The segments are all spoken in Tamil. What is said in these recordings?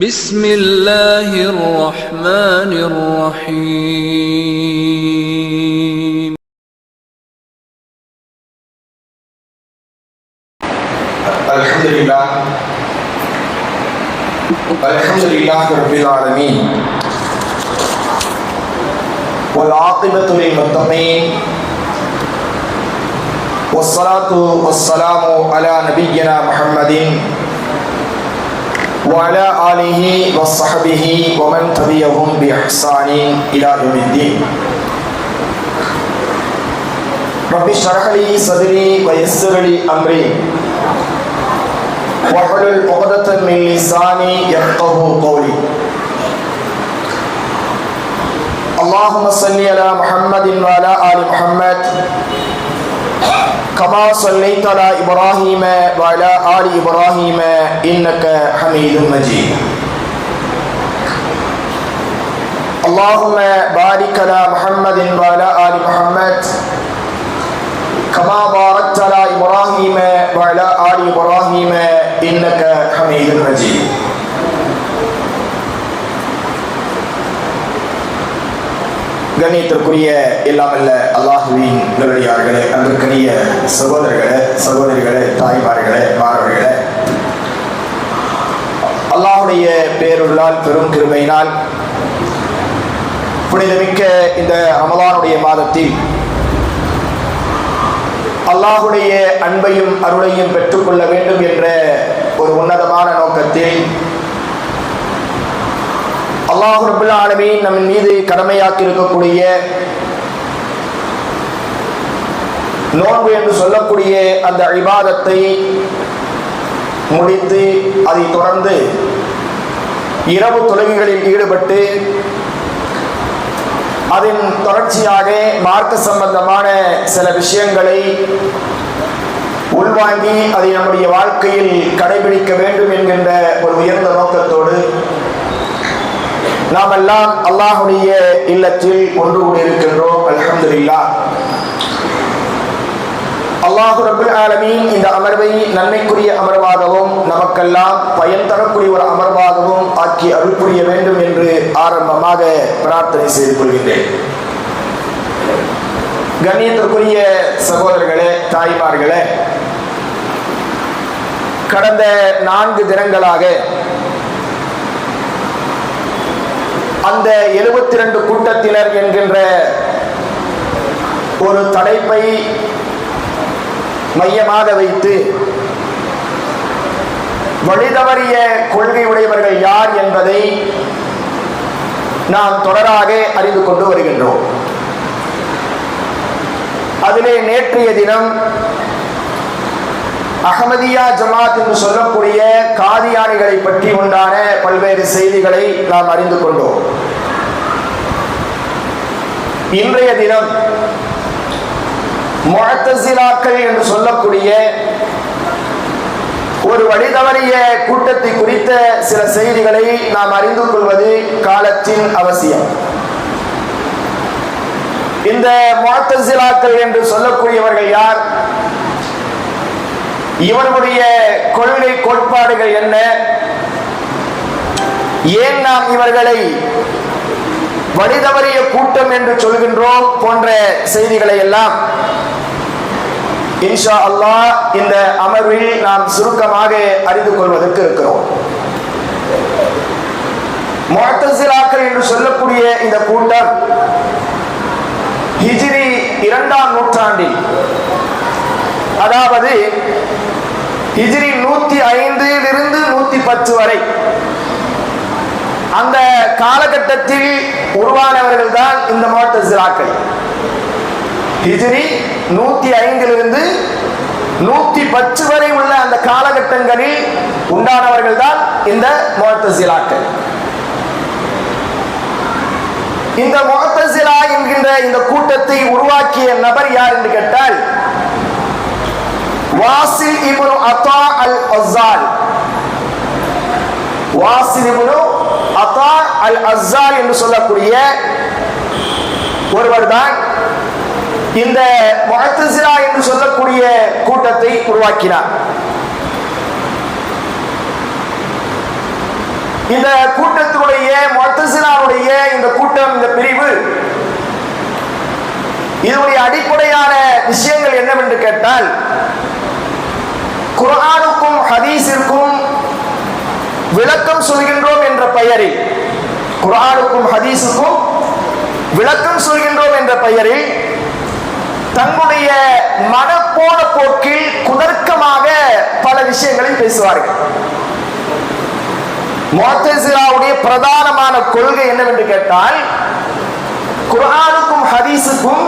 بسم الله الرحمن الرحيم الحمد لله رب العالمين والعاقبة للمتقين والصلاة والسلام على نبينا محمد وعلى آله وصحبه ومن تبعهم بإحسان إلى يوم الدين رب اشرح لي صدري ويسر لي أمري واحلل عقدة من لساني يفقهوا قولي اللهم صل على محمد وعلى آل محمد كما صليت على إبراهيم وعلى آل إبراهيم إنك حميد مجيد اللهم بارك على محمد وعلى آل محمد كما باركت على إبراهيم وعلى آل إبراهيم إنك حميد مجيد கண்ணியத்திற்குரிய எல்லாமல்ல அல்லாஹுவின் நல்லடியார்களே, அன்பிற்குரிய சகோதரர்களே, சகோதரிகளே, தாய்மார்களே, மாணவர்களே, அல்லாஹுடைய பேருள்ளால் பெரும் கிருபையினால் புனிதமிக்க இந்த ரமலானுடைய மாதத்தில் அல்லாஹுடைய அன்பையும் அருளையும் பெற்றுக்கொள்ள வேண்டும் என்ற ஒரு உன்னதமான நோக்கத்தில் அல்லாஹ் ரப்பல் ஆலமீன் நம் மீது கடமையாக்கி இருக்கக்கூடிய நோன்பு என்று சொல்லக்கூடிய அந்த இபாதத்தை முடித்து அதை தொடர்ந்து இரவு தொழுகைகளில் ஈடுபட்டு அதன் தொடர்ச்சியாக மார்க்க சம்பந்தமான சில விஷயங்களை உள்வாங்கி அதை நம்முடைய வாழ்க்கையில் கடைபிடிக்க வேண்டும் என்கின்ற ஒரு உயர்ந்த நோக்கத்தோடு நாம் எல்லாம் அல்லாஹுடைய இல்லத்தில் ஒன்று கூடியிருக்கின்றோம். அல்ஹம்துலில்லாஹ். அல்லாஹ் ரப்பல் ஆலமீன் இந்த அமர்வை நன்மைக்குரிய அமர்வாகவும் நமக்கெல்லாம் பயன் தரக்கூடிய ஒரு அமர்வாகவும் ஆக்கி அருள் புரிய வேண்டும் என்று ஆரம்பமாக பிரார்த்தனை செய்து கொள்கின்றேன். கண்ணியத்திற்குரிய சகோதரர்களே, தாய்மார்களே, கடந்த 4 தினங்களாக அந்த 72 கூட்டத்தினர் என்கின்ற ஒரு தலைப்பை மையமாக வைத்து வழிதவறிய கொள்கை உடையவர்கள் யார் என்பதை நாம் தொடராக அறிந்து கொண்டு வருகின்றோம். அதிலே நேற்றைய தினம் அஹ்மதியா ஜமாத் என்று சொல்லக்கூடிய காதியானிகளை பற்றி உண்டான பல்வேறு செய்திகளை நாம் அறிந்து கொண்டோம். இன்றைய தினம் முஅத்தஸிலாக்கள் என்று சொல்லக்கூடிய ஒரு வழிதவறிய கூட்டத்தை குறித்த சில செய்திகளை நாம் அறிந்து கொள்வது காலத்தின் அவசியம். இந்த முஅத்தஸிலாக்கள் என்று சொல்லக்கூடியவர்கள் யார்? இவர்களுடைய கொள்கை கோட்பாடுகள் என்ன? ஏன் நாம் இவர்களை வழிதவறிய கூட்டம் என்று சொல்கின்றோம்? போன்ற செய்திகளை எல்லாம் இன்ஷா அல்லாஹ் இந்த அமர்வில் நாம் சுருக்கமாக அறிந்து கொள்வதற்கு இருக்கிறோம். முஅத்தஸிலாக்கள் என்று சொல்லக்கூடிய இந்த கூட்டம் ஹிஜ்ரி 2ஆம் நூற்றாண்டில், அதாவது ஹிஜ்ரி 105 110 வரை அந்த காலகட்டத்தில் உருவானவர்கள் தான் இந்த முஅத்தஸிலாக்கள். ஹிஜ்ரி 105 110 வரை உள்ள அந்த காலகட்டங்களில் உண்டானவர்கள் தான் இந்த முஅத்தஸிலாக்கள். இந்த முஅத்தஸிலா என்கின்ற இந்த கூட்டத்தை உருவாக்கிய நபர் யார் என்று கேட்டால் வாசில் இப்னு அத்தா அல்-அஸ்ஸால். வாசில் இப்னு அத்தா அல்-அஸ்ஸால் என்று சொல்லக்கூடிய ஒருவர் தான் இந்த முஅத்தஸிலா என்று சொல்லக்கூடிய கூட்டத்தை உருவாக்கினார். இந்த கூட்டத்தினுடைய முஅத்தஸிலாவுடைய இந்த கூட்டம், இந்த பிரிவு, இதனுடைய அடிப்படையான விஷயங்கள் என்னவென்று கேட்டால், குர்ஆனுக்கும் ஹதீஸிற்கும் விளக்கம் சொல்கின்றோம் என்ற பெயரில், குர்ஆனுக்கும் ஹதீஸுக்கும் விளக்கம் சொல்கின்றோம் என்ற பெயரில் தங்களுடைய மனப்போன போக்கில் குதர்க்கமாக பல விஷயங்களை பேசுவார்கள். முஅத்தஸிலாவுடைய பிரதானமான கொள்கை என்னவென்று கேட்டால், குர்ஆனுக்கும் ஹதீஸுக்கும்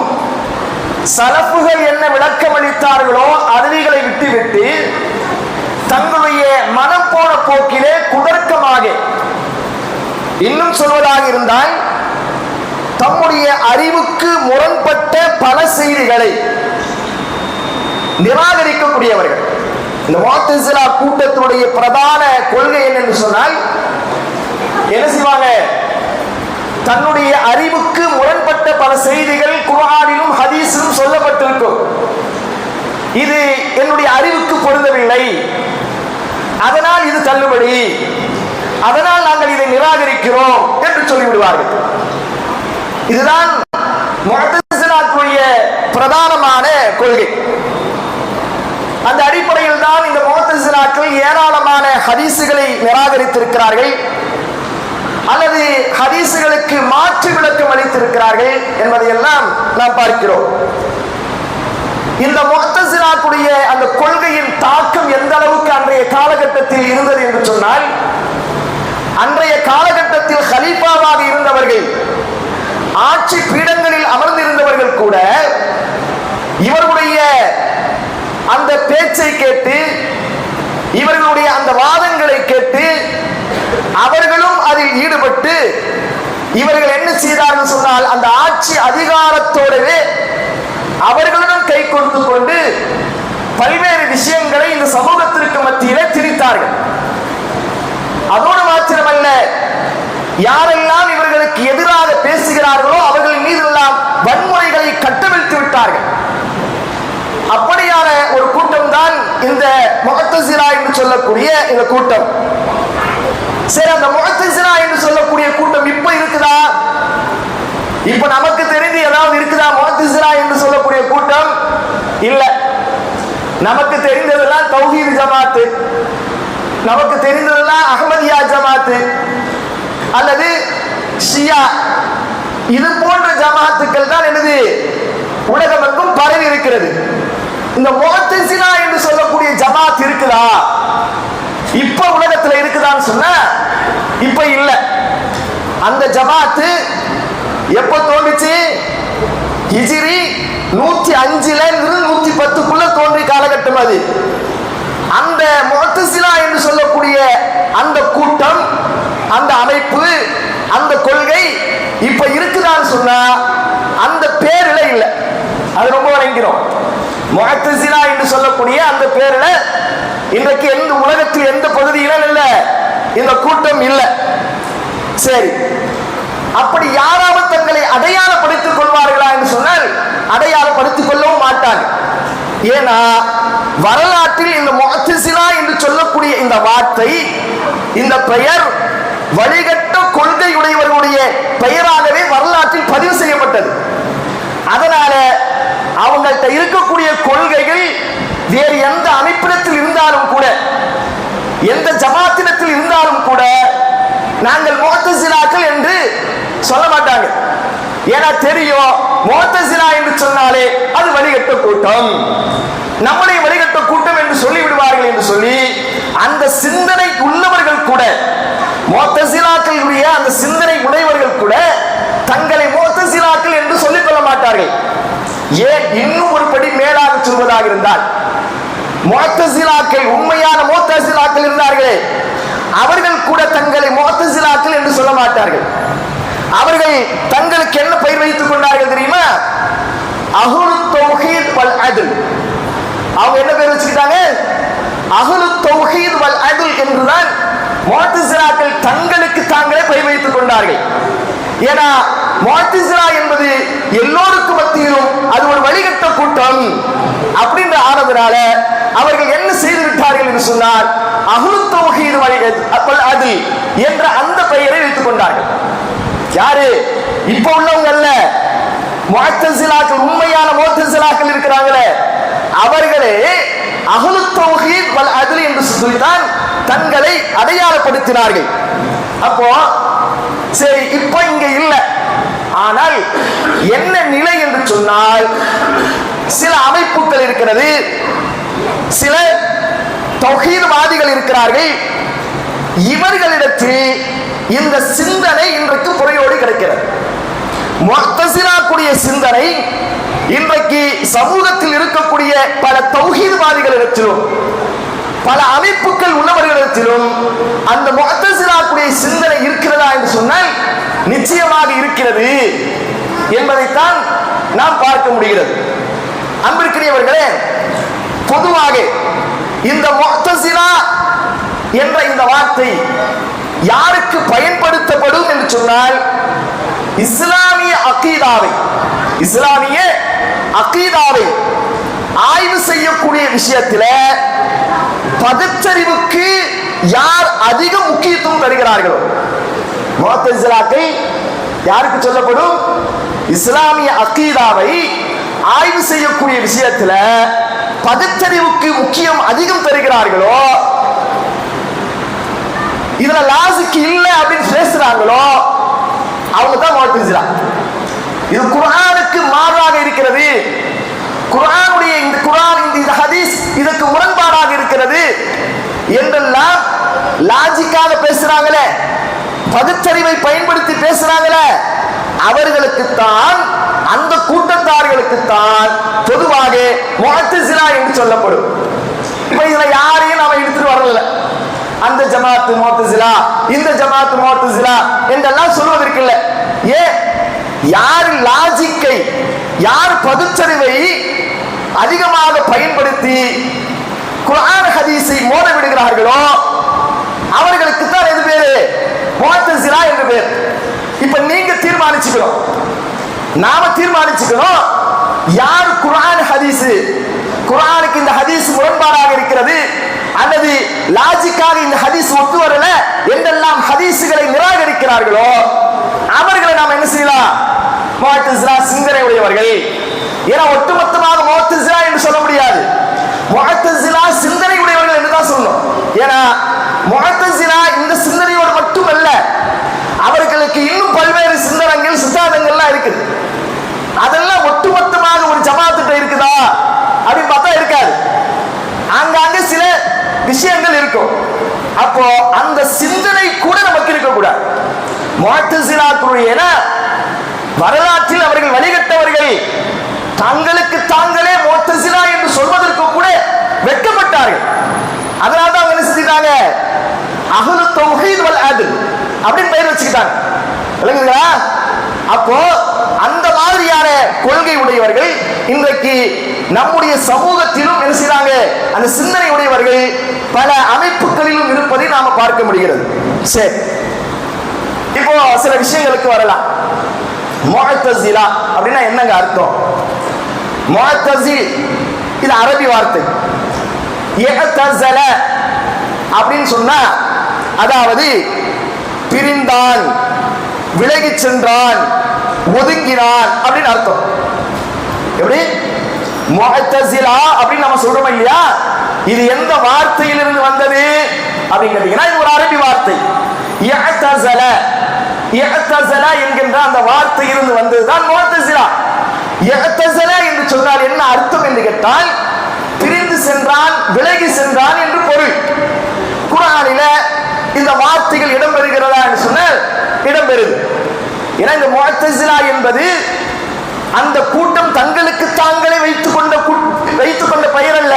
சலஃபுகள் என்ன விளக்கம் அளித்தார்களோ அதுகளை விட்டுவிட்டு தங்களுடைய மனப்போன போக்கிலே குதர்க்கமாக, இன்னும் சொல்வதாக இருந்தால் தம்முடைய அறிவுக்கு முரண்பட்ட பல செய்திகளை நிராகரிக்கக்கூடியவர்கள். இந்த முஅத்தஸிலா கூட்டத்தினுடைய பிரதான கொள்கை என்னன்னு சொன்னால், என்ன செய்வாங்க, தன்னுடைய அறிவுக்கு முரண்பட்ட பல செய்திகள் குர்ஆனிலும் ஹதீஸிலும் சொல்லப்பட்டிருக்கும், இது என்னுடைய அறிவுக்கு பொருந்தவில்லை, அதனால் இது தள்ளுபடி, அதனால் நாங்கள் இதை நிராகரிக்கிறோம் என்று சொல்லிவிடுவார்கள். இதுதான் முஅத்தஸிலாவுடைய பிரதானமான கொள்கை. அந்த அடிப்படையில் தான் இந்த முஅத்தஸிலாக்கள் ஏராளமான ஹதீஸுகளை நிராகரித்திருக்கிறார்கள் அல்லது ஹதீஸுகளுக்கு மாற்று விளக்கம் அளித்திருக்கிறார்கள் என்பதையெல்லாம் நாம் பார்க்கிறோம். இந்த முஅத்தஸிலாவுடைய அந்த கொள்கையின் தாக்கம் எந்த அளவுக்கு அன்றைய காலகட்டத்தில் இருந்தது என்று சொன்னால், அன்றைய காலகட்டத்தில் கலீஃபாவாக இருந்தவர்கள், ஆட்சி பீடங்களில் அமர்ந்திருந்தவர்கள் கூட இவர்களுடைய அந்த பேச்சை கேட்டு, இவர்களுடைய அந்த வாதங்களை கேட்டு அவர்களும் அதில் ஈடுபட்டு இவர்கள் என்ன செய்தார்கள் சொன்னால், அந்த ஆட்சி அதிகாரத்தோடவே அவர்களுடன் கை கொடுத்து கொண்டு பல்வேறு விஷயங்களை இந்த சமூகத்திற்கு மத்தியிலே திரித்தார்கள். அதோடு மாத்திரமல்ல, யாரெல்லாம் இவர்களுக்கு எதிராக பேசுகிறார்களோ அவர்கள் மீதெல்லாம் வன்முறைகளை கட்டவிழ்த்து விட்டார்கள். அப்படியான ஒரு கூட்டம் தான் இந்த முஅத்தஸிலா என்று சொல்லக்கூடிய இந்த கூட்டம். சரி, அந்த முஅத்தஸிலா என்று சொல்லக்கூடிய கூட்டம் இப்ப இருக்குதா? இப்ப நமக்கு தெரிந்து ஏதாவது இருக்குதா முஅத்தஸிலா என்று சொல்லக்கூடிய கூட்டம்? இல்ல. நமக்கு தெரிந்ததெல்லாம் தௌஹீத் ஜமாத்து, நமக்கு தெரிந்ததெல்லாம் அஹ்மதியா ஜமாத்து அல்லது ஷியா, இது போன்ற ஜமாத்துக்கள் தான் என்னது உலகமெங்கும் பரவி இருக்கிறது. இந்த முஅத்தஸிலா என்று சொல்லக்கூடிய ஜமாத் இருக்குதா? இப்ப உலகத்துல இருக்குதான்னு சொன்ன இப்ப இல்ல. அந்த ஜமாத்து எப்ப தோன்றுச்சு? ஹிஜ்ரி 105ல இருந்து 110க்குள்ள தோன்றிய காலகட்டம் அது. அந்த முஅத்தஸிலா என்று சொல்லக்கூடிய அந்த கூட்டம், அந்த அமைப்பு, அந்த கொள்கை இப்ப இருக்குதான்னு சொன்னா அந்த பேர்ல இல்ல. அது ரொம்ப வணங்கிறோம். முஅத்தஸிலா என்று சொல்லக்கூடிய அந்த பேர்ல இன்றைக்கு எந்த உலகத்தில் எந்த பகுதியிலும் இல்ல, இந்த கூட்டம் இல்ல. சரி, அப்படி யாராவது தங்களை அடையாளப்படுத்திக் கொள்வார்களா என்று சொன்னால் அடையாளப்படுத்திக் கொள்ளவும் மாட்டாங்க. ஏன்னா வரலாற்றில் இந்த முஅத்தஸிலா என்று சொல்லக்கூடிய இந்த வார்த்தை, இந்த பெயர் வழிகட்ட கொள்கையுடையவர்களுடைய பெயராகவே வரலாற்றில் பதிவு செய்யப்பட்டது. அதனால அவங்கள்ட்ட இருக்கக்கூடிய கொள்கைகள் வேறு எந்த அமைப்பிடத்தில் இருந்தாலும் கூட, எந்த ஜமாத்தினத்தில் இருந்தாலும் கூட நாங்கள் முஅத்தஸிலாக்கள் என்று சொல்ல மாட்டாங்க. ஏன்னா தெரியும், முஅத்தஸிலா என்று சொன்னாலே அது வழிகட்ட கூட்டம், நம்முடைய வழிகட்ட கூட்டம் என்று சொல்லிவிடுவார்கள் என்று சொல்லி அந்த சிந்தனை உள்ளவர்கள் கூட, முஅத்தஸிலாக்களுடைய அந்த சிந்தனை உடையவர்கள் கூட தங்களை முஅத்தஸிலாக்கள் என்று சொல்லிக் கொள்ள மாட்டார்கள். ஏன் இன்னும் ஒரு படி மேலாக சொல்வதாக இருந்தால், முஅத்தஸிலாக்கள், உண்மையான முஅத்தஸிலாக்கள் இருந்தார்களே, அவர்கள் கூட தங்களை முஅத்தஸிலாக்கள் என்று சொல்ல மாட்டார்கள். அவர்கள் தங்களுக்கு என்ன பெயர் வைத்துக் கொண்டார்கள் தெரியுமா? அஹ்லுத் தௌஹீத் வல் அத்ல். அவங்க என்ன பேர் வச்சுக்கிட்டாங்க? அஹ்லுத் தௌஹீத் வல் அத்ல் என்றுதான் முஅத்தஸிலாக்கள் தங்களுக்கு தாங்களே பெயர் வைத்துக் கொண்டார்கள். ஏன்னா முஅத்தஸிலா என்பது எல்லோருக்கும் மத்தியிலும் அது ஒரு வழிகட்ட கூட்டம் அப்படின்ற ஆனதுனால அவர்கள் என்ன செய்து விட்டார்கள் என்று சொன்னார், அஹ்லுத் தௌஹீத் வல் அத்ல் என்ற அந்த பெயரை வைத்துக் கொண்டார்கள். யாரு? இப்ப உள்ளவங்க அல்ல, முஅத்தஸிலாக்கள், உண்மையான முஅத்தஸிலாக்கள் இருக்கிறாங்களே அவர்களே அஹ்லுத் தௌஹீத் வல் அத்ல் என்று சொல்லித்தான் தங்களை அடையாளப்படுத்தினார்கள். அப்போ சரி, இப்ப இங்க இல்ல. ஆனால் என்ன நிலை என்று சொன்னால், சில அமைப்புகள் இருக்கிறது, சில தௌஹீத்வாதிகள் இருக்கிறார்கள். இவர்களிடத்தில் இந்த சிந்தனை இன்றைக்கு புறையோடு கிடைக்கிறது. முஅத்தஸிலாக்குடைய சிந்தனை இன்றைக்கு சமூகத்தில் இருக்கக்கூடிய பல தௌஹீத்வாதிகளிடத்திலும் பல அமைப்புகள் உள்ளவர்களிடத்திலும் அந்த முஅத்தஸிலாக்குடைய சிந்தனை இருக்கிறதா என்று சொன்னால் நிச்சயமாக இருக்கிறது என்பதைத்தான் நாம் பார்க்க முடிகிறது. அன்பிற்குரியவர்களே, பொதுவாக இந்த முஅத்தஸிலா என்ற இந்த வார்த்தை யாருக்கு பயன்படுத்தப்படும் என்று சொன்னால், இஸ்லாமிய அகீதாவை ஆய்வு செய்யக்கூடிய விஷயத்தில் பகுத்தறிவுக்கு யார் அதிக முக்கியத்துவம் தருகிறார்களோ, முஅத்தஸிலாக்கள் யாருக்கு சொல்லப்படும்? இஸ்லாமிய அகீதாவை ஆய்வு செய்யக்கூடிய விஷயத்தில் பகுத்தறிவுக்கு முக்கியம் அதிகம் தருகிறார்களோ, இதுல லாஜிக் இல்ல அப்படின்னு பேசுறாங்களோ அவங்க தான் முஅத்தஸிலா. இது குர்ஆனுக்கு மாறாக இருக்கிறது, குர்ஆனுடைய இந்த ஹதீஸ் இதற்கு முரண்பாடாக இருக்கிறது என்றெல்லாம் லாஜிக்காக பேசுறாங்களே, பகுத்தறிவை பயன்படுத்தி பேசுறாங்களே, அவர்களுக்குத்தான், அந்த கூட்டத்தார்களுக்குத்தான் பொதுவாக முஅத்தஸிலா என்று சொல்லப்படும். இப்ப இதுல யாரையும் நாம எடுத்துட்டு வரல, அந்த ஜமாத்து முஅத்தஸிலா, இந்த ஜமாத்து முஅத்தஸிலா என்றெல்லாம் சொல்வதற்கு இல்லை. ஏன்? யார் லாஜிக்கை, யார் பகுத்தறிவை அதிகமாக பயன்படுத்தி குர்ஆன் ஹதீஸை மோத விடுகிறார்களோ அவர்களுக்கு தான் எது பேரு? முஅத்தஸிலா என்று பேர். இப்ப நீங்க தீர்மானிச்சுக்கணும், நாம தீர்மானிச்சுக்கணும், யார் குர்ஆன் ஹதீஸ், குர்ஆனுக்கு இந்த ஹதீஸ் முரண்பாடாக இருக்கிறது அல்லது லாஜிக்காக இந்த ஹதீஸ் ஒத்து வரல என்றெல்லாம் ஹதீஸுகளை நிராகரிக்கிறார்களோ அவர்களை நாம் என்ன செய்யலாம்? முஅத்தஸிலா சிந்தனை உடையவர்கள். ஏன்னா ஒட்டுமொத்தமாக முஅத்தஸிலா என்று சொல்ல முடியாது, முஅத்தஸிலா சிந்தனை உடையவர்கள் என்று தான் சொல்லணும். ஏன்னா முஅத்தஸிலா இந்த சிந்தனையோடு மட்டுமல்ல, அவர்களுக்கு இன்னும் பல்வேறு சிந்தனைகள், சித்தாந்தங்கள்லாம் இருக்குது. அதெல்லாம் ஒட்டுமொத்தமாக ஒரு ஜமாத்திட்ட இருக்குதா அப்படின்னு பார்த்தா இருக்காது, அங்கங்க சில விஷயங்கள் இருக்கும். அப்போ அந்த சிந்தனை கூட நமக்கு இருக்கக்கூடாது. முஅத்தஸிலாக்குடைய வரலாற்றில் அவர்கள் வழிகட்டவர்கள், தங்களுக்கு தாங்களே முஅத்தஸிலா என்று சொல்வதற்கு கூட வெட்கப்பட்டார்கள். அதனால தான் அவங்க என்ன செஞ்சிட்டாங்க? அஹ்லுத் தௌஹீத் வல் அத்ல் அப்படின்னு பெயர் வச்சுக்கிட்டாங்க. விளங்குங்களா? அப்போ அந்த மாதிரியான கொள்கை உடையவர்கள் இன்றைக்கு நம்முடைய சமூகத்திலும் என்ன செய்றாங்க? அந்த சிந்தனை உடையவர்கள் பல அமைப்புகளிலும் இருப்பதை நாம பார்க்க முடிகிறது. சரி, இப்போ சில விஷயங்களுக்கு வரலாம். முஅத்தஸிலா அப்படின்னா என்னங்க அர்த்தம்? முஅத்தஸில் இது அரபி வார்த்தை. இஅ்தஸல அப்படின்னு சொன்னா அதாவது பிரிந்தான், விலகி சென்றான், ஒதுங்கினான் அப்படின்னு அர்த்தம். எப்படி? முஅத்தஸிலா அப்படின்னு நம்ம சொல்றோம் இல்லையா, இது எந்த வார்த்தையிலிருந்து வந்தது அப்படின்னு கேட்டீங்கன்னா இது ஒரு அரபி வார்த்தை. இஅ்தஸல என்கின்ற அந்த வார்த்தையிலிருந்து வந்ததுதான் முஅத்தஸிலா. இஅ்தஸல என்று சொன்னால் என்ன அர்த்தம் என்று கேட்டால், பிரிந்து சென்றான், விலகி சென்றான் என்று பொருள். குர்ஆனில இந்த வார்த்தைகள் இடம்பெறுகிறதா என்று சொன்னால் இடம்பெறுது. ஏன்னா இந்த முஅத்தஸிலா என்பது அந்த கூட்டம் தங்களுக்கு தாங்களே வைத்துக் கொண்ட பெயர் அல்ல,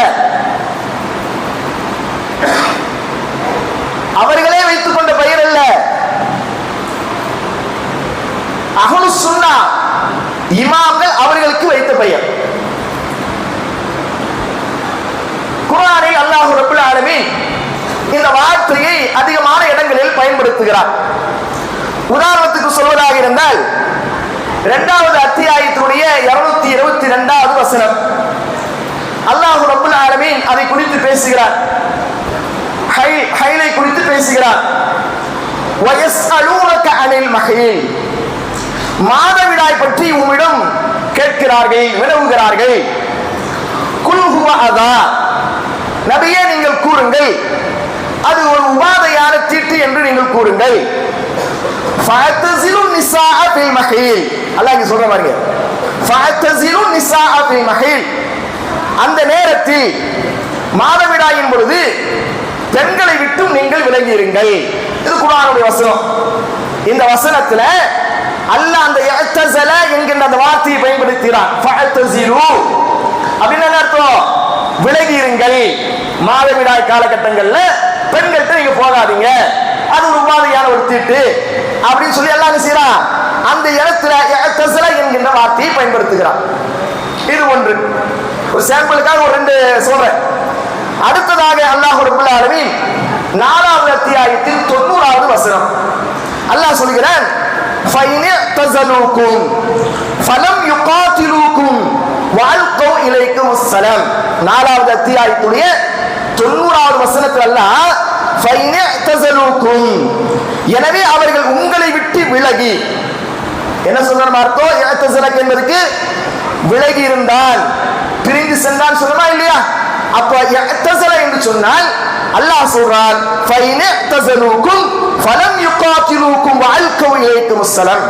அவர்களே வைத்துக் கொண்ட பெயர் அல்ல. அஹ்லுஸ் சுன்னா இமாம்கள் அவர்களுக்கு வைத்த பெயர். குர்ஆனில் அல்லாஹ் ரப்பல் ஆலமீன் இந்த வார்த்தையை அதிகமான இடங்களில் பயன்படுத்துகிறார். உதாரணத்துக்கு சொல்வதாக இருந்தால், இரண்டாவது அத்தியாயத்தினுடைய 222வது வசனம். அல்லாஹ் ரப்பல் ஆலமீன் அதை குறித்து பேசுகிறார். ஹைலை குறித்து பேசுகிறார். வயஸ்அலூனக அனில் மஹீல், மாதவிடாய் பற்றி உம்மிடம் கேட்கிறார்கள், வினவுகிறார்கள். குல் ஹுவ அதா, நபியே நீங்கள் கூறுங்கள், அது ஒரு உபாதையான தீட்டு என்று நீங்கள் கூறுங்கள். ஃபஅத்தஸிலுன் நிஸாஅ ஃபில் மஹீல், அல்லாஹ் இங்க சொல்ற பாருங்க, ஃபஅத்தஸிலுன் நிஸாஅ ஃபில் மஹீல், அந்த நேரத்தில் மாதவிடாயின் பொழுது பெண்களை விட்டும் நீங்கள் விலகி இருங்கள். இது குர்ஆனுடைய வசனம். இந்த வசனத்துல அல்லாஹ் அந்த இஅ்தஸல என்கின்ற அந்த வார்த்தையை பயன்படுத்துகிறான். ஃபஅத்தஸிலு அப்படின்னா என்ன அர்த்தம்? விலகி இருங்கள். மாதவிடாய் காலகட்டங்கள்ல பெண்கள்கிட்ட நீங்க போகாதீங்க, அது ஒரு உபாதையான ஒரு தீட்டு அப்படின்னு சொல்லி அல்லாஹ் செய்யறான். அந்த இடத்துல இஅ்தஸல என்கின்ற வார்த்தையை பயன்படுத்துகிறான். இது ஒன்று. ஒரு சாம்பிளுக்காக ஒரு ரெண்டு சொல்றேன். அடுத்ததாக அல்லாஹ் ரப்பல் ஆலமீன் 4வது அத்தியாயத்தில் 90வது வசனம் அல்லாஹ் சொல்கிறான், ஃபைனதஸலூகும் ஃபலம் யுகாதிலூகும் வஅல்கௌ இலைக்குமுஸ் ஸலாம். 4வது அத்தியாயத்துடைய 90வது வசனத்தில் அல்லாஹ் ஃபைனதஸலூகும், எனவே அவர்கள் உங்களை விட்டு விலகி, என்ன சொல்றான் அர்த்தம்? இஅ்தஸலக் என்பதற்கு விலகி இருந்தான், பிரிந்து சென்றான் சொல்லமா இல்லையா? அப்ப இஅ்தஸல என்று சொன்னால் அல்லாஹ் சொல்றான் ஃபைனதஸலூகும் ஃபலம் யுகாதிலூகும் வஅல்கௌ இலைக்குமுஸ் ஸலாம்.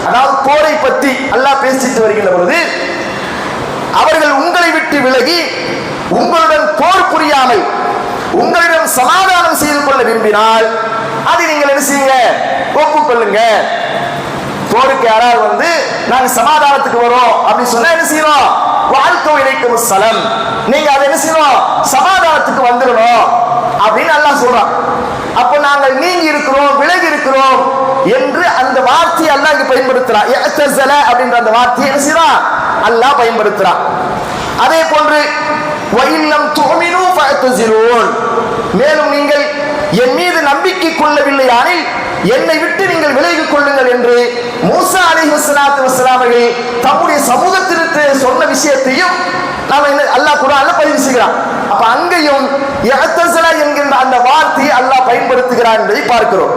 அதாவது போரை பற்றி அல்லாஹ் பேசிட்டு வருகின்ற பொழுது அவர்கள் உங்களை விட்டு விலகி உங்களுடன் போர் புரியாமல் உங்களிடம் சமாதானம் செய்து கொள்ள விரும்பினால் அதை நீங்கள் என்ன செய்யுங்க? ஒப்புக்கொள்ளுங்க. போருக்கு யாராவது வந்து நாங்க சமாதானத்துக்கு வரோம் அப்படின்னு சொன்னா என்ன செய்யணும்? வஅல்கௌ இலைக்குமுஸ் ஸலாம், நீங்க அதை என்ன செய்யணும்? சமாதானத்துக்கு வந்துடணும் அப்படின்னு அல்லாஹ் சொல்றான். அப்போ நாங்கள் நீங்கி இருக்கிறோம், விலகி இருக்கிறோம் என்று அந்த வார்த்தையை அல்லாஹ் இங்க பயன்படுத்துறான். இஅ்தஸல அப்படின்ற அந்த வார்த்தையை என்ன செய்யறான்? அல்லாஹ் பயன்படுத்துறான். அதே போன்று வஇல்லம் துமினு ஃபஅ்தஸிலூன், மேலும் நீங்கள் என் மீது நம்பிக்கை கொள்ளவில்லையானில் என்னை விட்டு நீங்கள் விலகிக் கொள்ளுங்கள் என்று மூசா அலைஹிஸ்ஸலாத்து வஸ்ஸலாம் அவர்கள் தம்முடைய சமூகத்திற்கு சொன்ன விஷயத்தையும் நாம அல்லாஹ் குர்ஆன்ல பதிவு செய்கிறான். அப்ப அங்கேயும் இஅ்தஸல என்கின்ற அந்த வார்த்தையை அல்லாஹ் பயன்படுத்துகிறான் என்பதை பார்க்கிறோம்.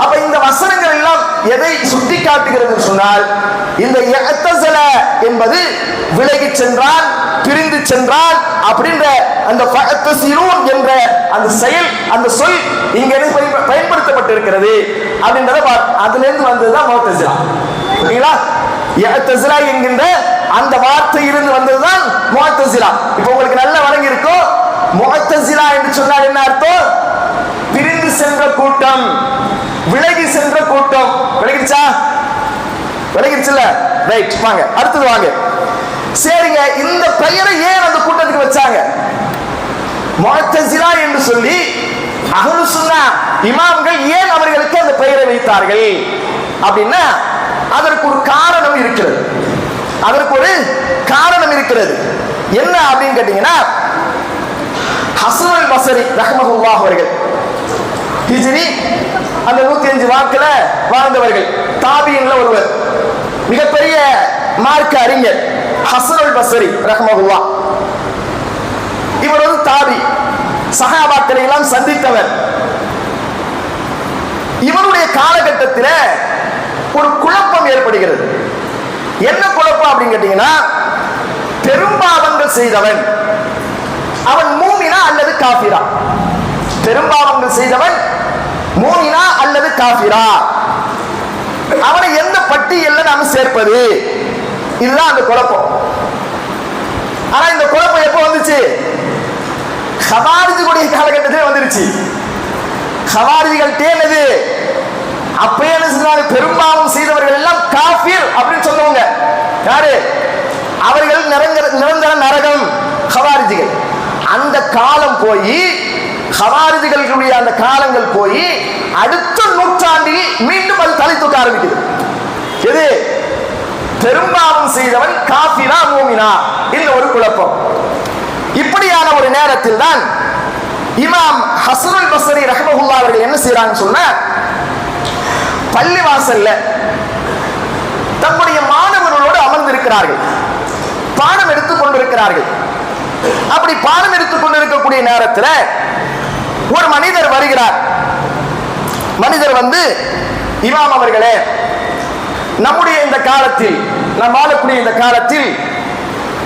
அப்ப இந்த வசனங்கள் எல்லாம் எதை சுட்டி காட்டுகிறது சொன்னால், இந்த இஅ்தஸல என்பது விலகி சென்றான், பிரிந்து சென்றான் அப்படின்ற அந்த ஃபஅ்தஸிலூன் என்ற அந்த செயல், அந்த சொல் இங்க பயன்படுத்தப்பட்டிருக்கிறது அப்படின்றத அதுல இருந்து வந்ததுதான் முஅ்தஸிலா. ஓகேங்களா? இஅ்தஸிலா என்கின்ற அந்த வார்த்தையிலிருந்து வந்ததுதான் முஅ்தஸிலா. இப்போ உங்களுக்கு நல்ல வழங்கி இருக்கும். முஅ்தஸிலா என்று சொன்னால் என்ன அர்த்தம்? பிரிந்து சென்ற கூட்டம், விலகி சென்ற கூட்டம். விலகிடுச்சா? விலகிடுச்சுல? ரைட், வாங்க அடுத்தது வாங்க. சரிங்க, இந்த பெயரை ஏன் அந்த கூட்டத்துக்கு வச்சாங்க? முஅ்தஸிலா என்று சொல்லி அஹ்லு சுன்னா இமாம்கள் ஏன் அவர்களுக்கு அந்த பெயரை வைத்தார்கள் அப்படின்னா அதற்கு ஒரு காரணம் இருக்கிறது. அதற்கு ஒரு காரணம் இருக்கிறது. என்ன அப்படின்னு கேட்டீங்கன்னா, ஹஸன் அல் பஸரி ரஹ்மஹுல்லாஹ் அவர்கள் ஹிஜ்ரி அந்த 105 வாக்குல வாழ்ந்தவர்கள், தாபியின்ல ஒருவர், மிகப்பெரிய மார்க்க அறிஞர் ஹஸன் அல் பஸரி ரஹ்மஹுல்லாஹ். இவர் ஒரு தாபி, சஹாபாக்களை எல்லாம் சந்தித்தவர். இவருடைய காலகட்டத்தில் ஒரு குழப்பம் ஏற்படுகிறது. என்ன குழப்பம் அப்படின்னு கேட்டீங்கன்னா, பெரும்பாவங்கள் செய்தவன் அவன் மூமினா அல்லது காஃபிரா? பெரும்பாவங்கள் செய்தவன் மூமினா அல்லது காஃபிரா? அவனை எந்த பட்டியல்ல நாம சேர்ப்பது? இதுதான் அந்த குழப்பம். ஆனா இந்த குழப்பம் எப்போ வந்துச்சு? ஹவாரிஜுடைய காலகட்டத்திலே வந்துருச்சு. ஹவாரிஜிகள்ட்டே என்னது? அப்பயே என்ன சொன்னாங்க? பெரும்பாவம் செய்தவர்கள் எல்லாம் காஃபிர் அப்படின்னு சொன்னவங்க யாரு? அவர்கள் நிரந்தர நரகம் ஹவாரிஜிகள். அந்த காலம் போய், ஹவாரிஜிகளுடைய அந்த காலங்கள் போய் அடுத்த நூற்றாண்டில் மீண்டும் அது தலை தூக்க ஆரம்பிக்குது. எது? பெரும்பாவம் செய்தவன் காஃபிரா மூமினா? இந்த ஒரு குழப்பம். இப்படியான ஒரு நேரத்தில் தான் இமாம் ஹஸன் அல் பஸரி ரஹ்மஹுல்லாஹ் அவர்கள் என்ன செய்யறாங்க சொன்னா, பள்ளிவாசல்ல தம்முடைய மாணவர் கொண்டிருக்கிறார்கள். அப்படி பாடம் எடுத்துக் கொண்டிருக்கக்கூடிய நேரத்தில் ஒரு மனிதர் வருகிறார். மனிதர் வந்து, இமாம் அவர்களே, நம்முடைய இந்த காலத்தில், நாம் வாழக்கூடிய இந்த காலத்தில்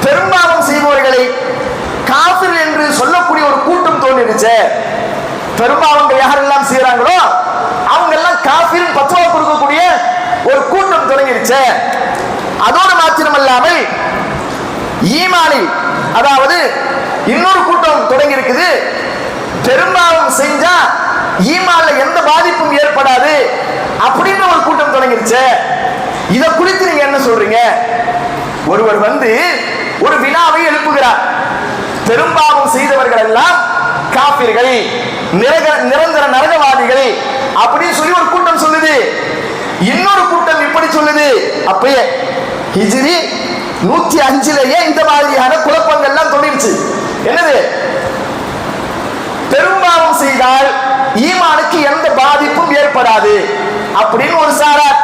பெரும்பாலும் செய்பவர்களை காஃபிர் என்று சொல்லக்கூடிய ஒரு கூட்டம் தோன்றிடுச்சு. பெரும்பாலும் யாரெல்லாம் செய்யறாங்களோ அவங்க எல்லாம் காஃபிர் பத்துவா கொடுக்கக்கூடிய ஒரு கூட்டம் தொடங்கிடுச்சு. அதோடு மாத்திரமல்லாமல் ஈமானில், அதாவது இன்னொரு கூட்டம் தொடங்கி இருக்குது. பெரும்பாலும் செஞ்சா ஈமான்ல எந்த பாதிப்பும் ஏற்படாது அப்படின்னு ஒரு கூட்டம் தொடங்கிடுச்சு. இதை குறித்து நீங்க என்ன சொல்றீங்க? ஒருவர் வந்து ஒரு வினாவை எழுப்புகிறார். பெரும்பாலும் செய்தவர்கள் எல்லாம் காபிர்கள், நிரந்தர நரகவாதிகள் அப்படின்னு சொல்லி ஒரு கூட்டம் சொல்லுது. இன்னொரு கூட்டம் இப்படி சொல்லுது. அப்பயே ஹிஜ்ரி 105 இந்த மாதிரியான குழப்பங்கள் எல்லாம் தோன்றிடுச்சு. என்னது? பெரும்பாலும் செய்தால் ஈமானுக்கு எந்த பாதிப்பும் ஏற்படாது அப்படின்னு ஒரு சாரார்.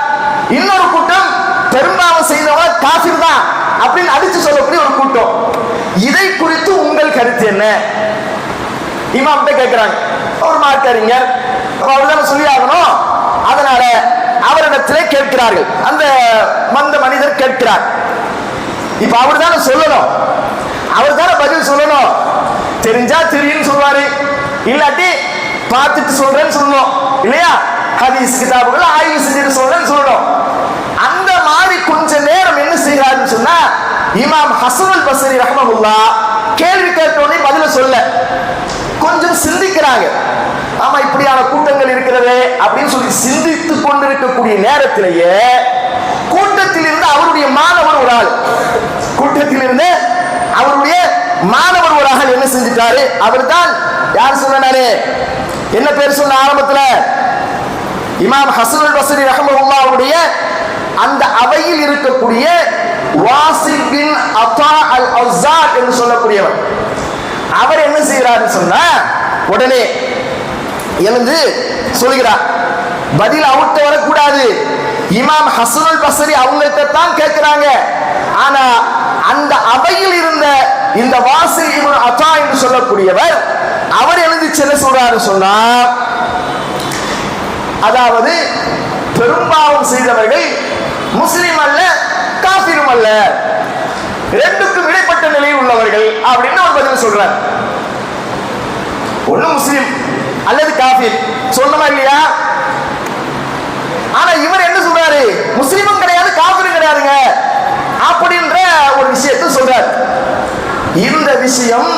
இன்னொரு கூட்டம் பெரும்பாலும் செய்தவங்க காஃபிர் தான் அப்படின்னு அடிச்சு சொல்லக்கூடிய ஒரு கூட்டம். இதை குறித்து உங்கள் கருத்து என்ன? இமாம் கேட்கிறாங்க. ஒரு மார்க்கறிஞர், அவர்தான் சொல்லி ஆகணும். அதனால அவரிடத்திலே கேட்கிறார்கள். அந்த மனிதர் கேட்கிறார். இப்ப அவர் தானே சொல்லணும், அவர் தானே பதில் சொல்லணும். தெரிஞ்சா தெரியும் சொல்வாரு, இல்லாட்டி பார்த்துட்டு சொல்றேன்னு சொல்லணும் இல்லையா? ஹதீஸ் கிதாபுகள் ஆய்வு செஞ்சுட்டு சொல்றேன்னு சொல்லணும். அந்த மாதிரி கொஞ்ச நேரம் என்ன செய்யறாருன்னு சொன்னா, இமாம் ஹசனுல் பஸ்ரி ரஹ்மஹுல்லாஹ் கேள்வி கேட்டோடனே பதில சொல்ல கொஞ்சம் சிந்திக்கிறாங்க. ஆமா, இப்படியான கூட்டங்கள் இருக்கிறதே அப்படின்னு சொல்லி சிந்தித்துக் கொண்டிருக்கக்கூடிய நேரத்திலேயே கூட்டத்தில் இருந்து அவருடைய மாணவர் ஒரு ஆள், என்ன செஞ்சிட்டாரு? அவர் தான் யார் சொன்னாரு? என்ன பேர் சொன்ன ஆரம்பத்துல? இமாம் ஹசனுல் பஸ்ரி ரஹ்மஹுல்லாஹ்வுடைய அந்த அவையில் இருக்கக்கூடிய வாசில் பின் அத்தா அல் அஸார் என்று சொல்லக்கூடியவர். அவர் என்ன செய்யறாரு சொன்னா, உடனே எழுந்து சொல்கிறார். பதில் அவர்கிட்ட வரக்கூடாது, இமாம் ஹசனுல் பஸ்ரி அவங்கள்ட்ட தான் கேட்கிறாங்க. ஆனா அந்த அவையில் இருந்த இந்த வாசில் இப்னு அத்தா என்று சொல்லக்கூடியவர் அவர் எழுந்து என்ன சொல்றாரு சொன்னா, அதாவது பெரும்பாலும் செய்தவர்கள் முஸ்லிம் அல்ல, காஃபிரும் அல்ல, ரெண்டுக்கும் இடைப்பட்ட நிலையில் உள்ளவர்கள் அப்படின்னு ஒரு பதில் சொல்றார். ஒண்ணு முஸ்லிம் அல்லது காஃபிர் சொல்லணுமா இல்லையா? ஆனா இவர் என்ன சொல்றாரு? முஸ்லிமும் கிடையாது, காஃபிரும் கிடையாதுங்க அப்படின்ற ஒரு விஷயத்தை சொல்றார். இந்த விஷயம்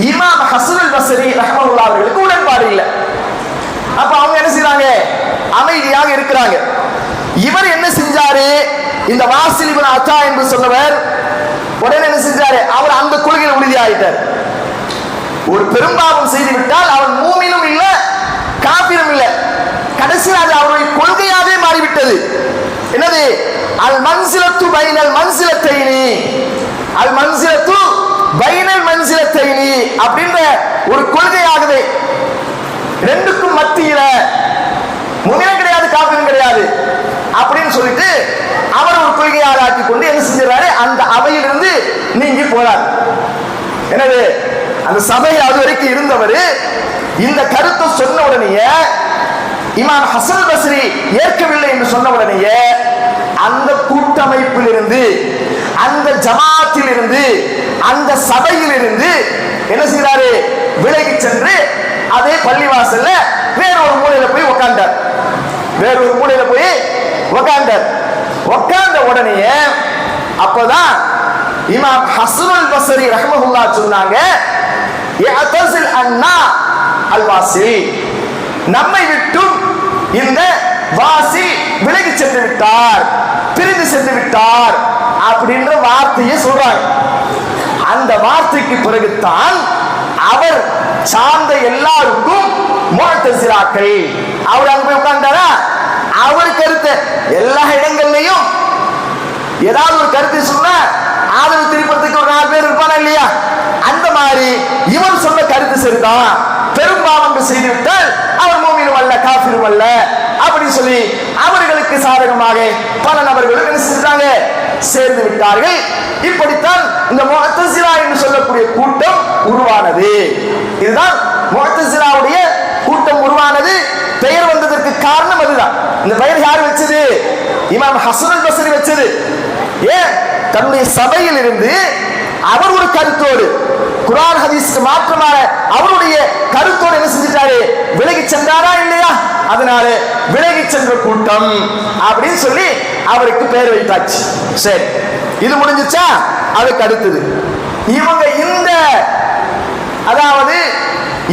இமாம் ஹசனுல் பஸ்ரி ரஹ்மத்துல்லாஹி அவர்களுக்கு உடன்பாடு இல்லை. அப்ப அவங்க என்ன செய்றாங்க? அமைதியாக இருக்கிறாங்க. இவர் என்ன செஞ்சாரு? இந்த வாசில் இப்னு அத்தா என்று சொன்னவர் உடனே என்ன செஞ்சாரு? அவர் அந்த கொள்கையில் உறுதியாயிட்டார். ஒரு பெரும்பாவம் செய்து விட்டால் அவன் மூமினும் இல்ல, காபிரும் இல்ல. கடைசியில் அது அவருடைய கொள்கையாவே மாறிவிட்டது. என்னது? அல் மன்சிலத்து பைனல் மன்சிலத்தைனி, அல் மன்சிலத்து பைனல் மன்சிலத்தைனி அப்படின்ற ஒரு கொள்கையாகவே ரெண்டுக்கும் மத்தியில முமினும் கிடையாது, காபிரும் கிடையாது அப்படின்னு சொல்லிட்டு அவர் ஒரு கொள்கையாக ஆக்கி கொண்டு என்ன செஞ்சாரு? அந்த அவையிலிருந்து நீங்கி போறார். எனவே அந்த சபையில் அது வரைக்கும் இருந்தவர் இந்த கருத்தை சொன்ன உடனேயே இமாம் ஹசன் பஸ்ரி ஏற்கவில்லை என்று சொன்ன உடனேயே அந்த கூட்டமைப்பில் இருந்து, அந்த ஜமாத்தில் இருந்து, அந்த சபையில் இருந்து என்ன செய்யறாரு? விலகி சென்று அதே பள்ளிவாசல்ல வேறொரு மூலையில போய் உட்கார்ந்தார். உட்கார்ந்த உடனே அப்பதான் இமாம் ஹசனுல் பஸ்ரி ரஹ்மத்துல்லாஹி சொன்னாங்க, இஅ்தஸில் அன்னா அல் வாசில், நம்மை விட்டும் இந்த வாசில் விலகி சென்று விட்டார், பிரிந்து சென்று விட்டார் அப்படின்ற வார்த்தையை சொல்றாங்க. அந்த வார்த்தைக்கு பிறகுதான் அவர் சார்ந்த எல்லாருக்கும் முஅ்தஸிலாக்கள், அவர் அங்க போய் உட்கார்ந்தாரா, அவர் கருத்து எல்லா இடங்கள்லையும் ஏதாவது ஒரு கருத்து சொன்னா ஆதரவு திருப்பத்துக்கு ஒரு 4 பேர் இருப்பானா இல்லையா? அந்த மாதிரி இவர் சொன்ன கருத்து சரிதான், பெரும்பாவம் செய்துவிட்டால் அவர் மூமினும் அல்ல, காஃபிரும் அல்ல அப்படி சொல்லி அவர்களுக்கு சாதகமாக பல நபர்களுக்கு என்ன செஞ்சாங்க? சேர்ந்து விட்டார்கள். இப்படித்தான் இந்த முஅத்தஸிலா என்று சொல்லக்கூடிய கூட்டம் உருவானது. இதுதான் முஅத்தஸிலாவுடைய கூட்டம் உருவானது. பெயர் வந்ததற்கு காரணம் அதுதான். இந்த பெயர் யார் வச்சது? இமாம் ஹஸன் அல் பஸ்ரி வச்சது. ஏன்? தன்னுடைய சபையில் இருந்து அவர் ஒரு கருத்தோடு, குர்ஆன் ஹதீஸ்க்கு மாற்றமாக அவருடைய கருத்தோடு என்ன செஞ்சிட்டாரு? விலகி சென்றாரா இல்லையா? அதனால விலகி சென்ற கூட்டம் அப்படின்னு சொல்லி அவருக்கு பெயர் வைத்தாச்சு. சரி, இது முடிஞ்சிச்சா? அதுக்கு அடுத்தது இவங்க இந்த அதாவது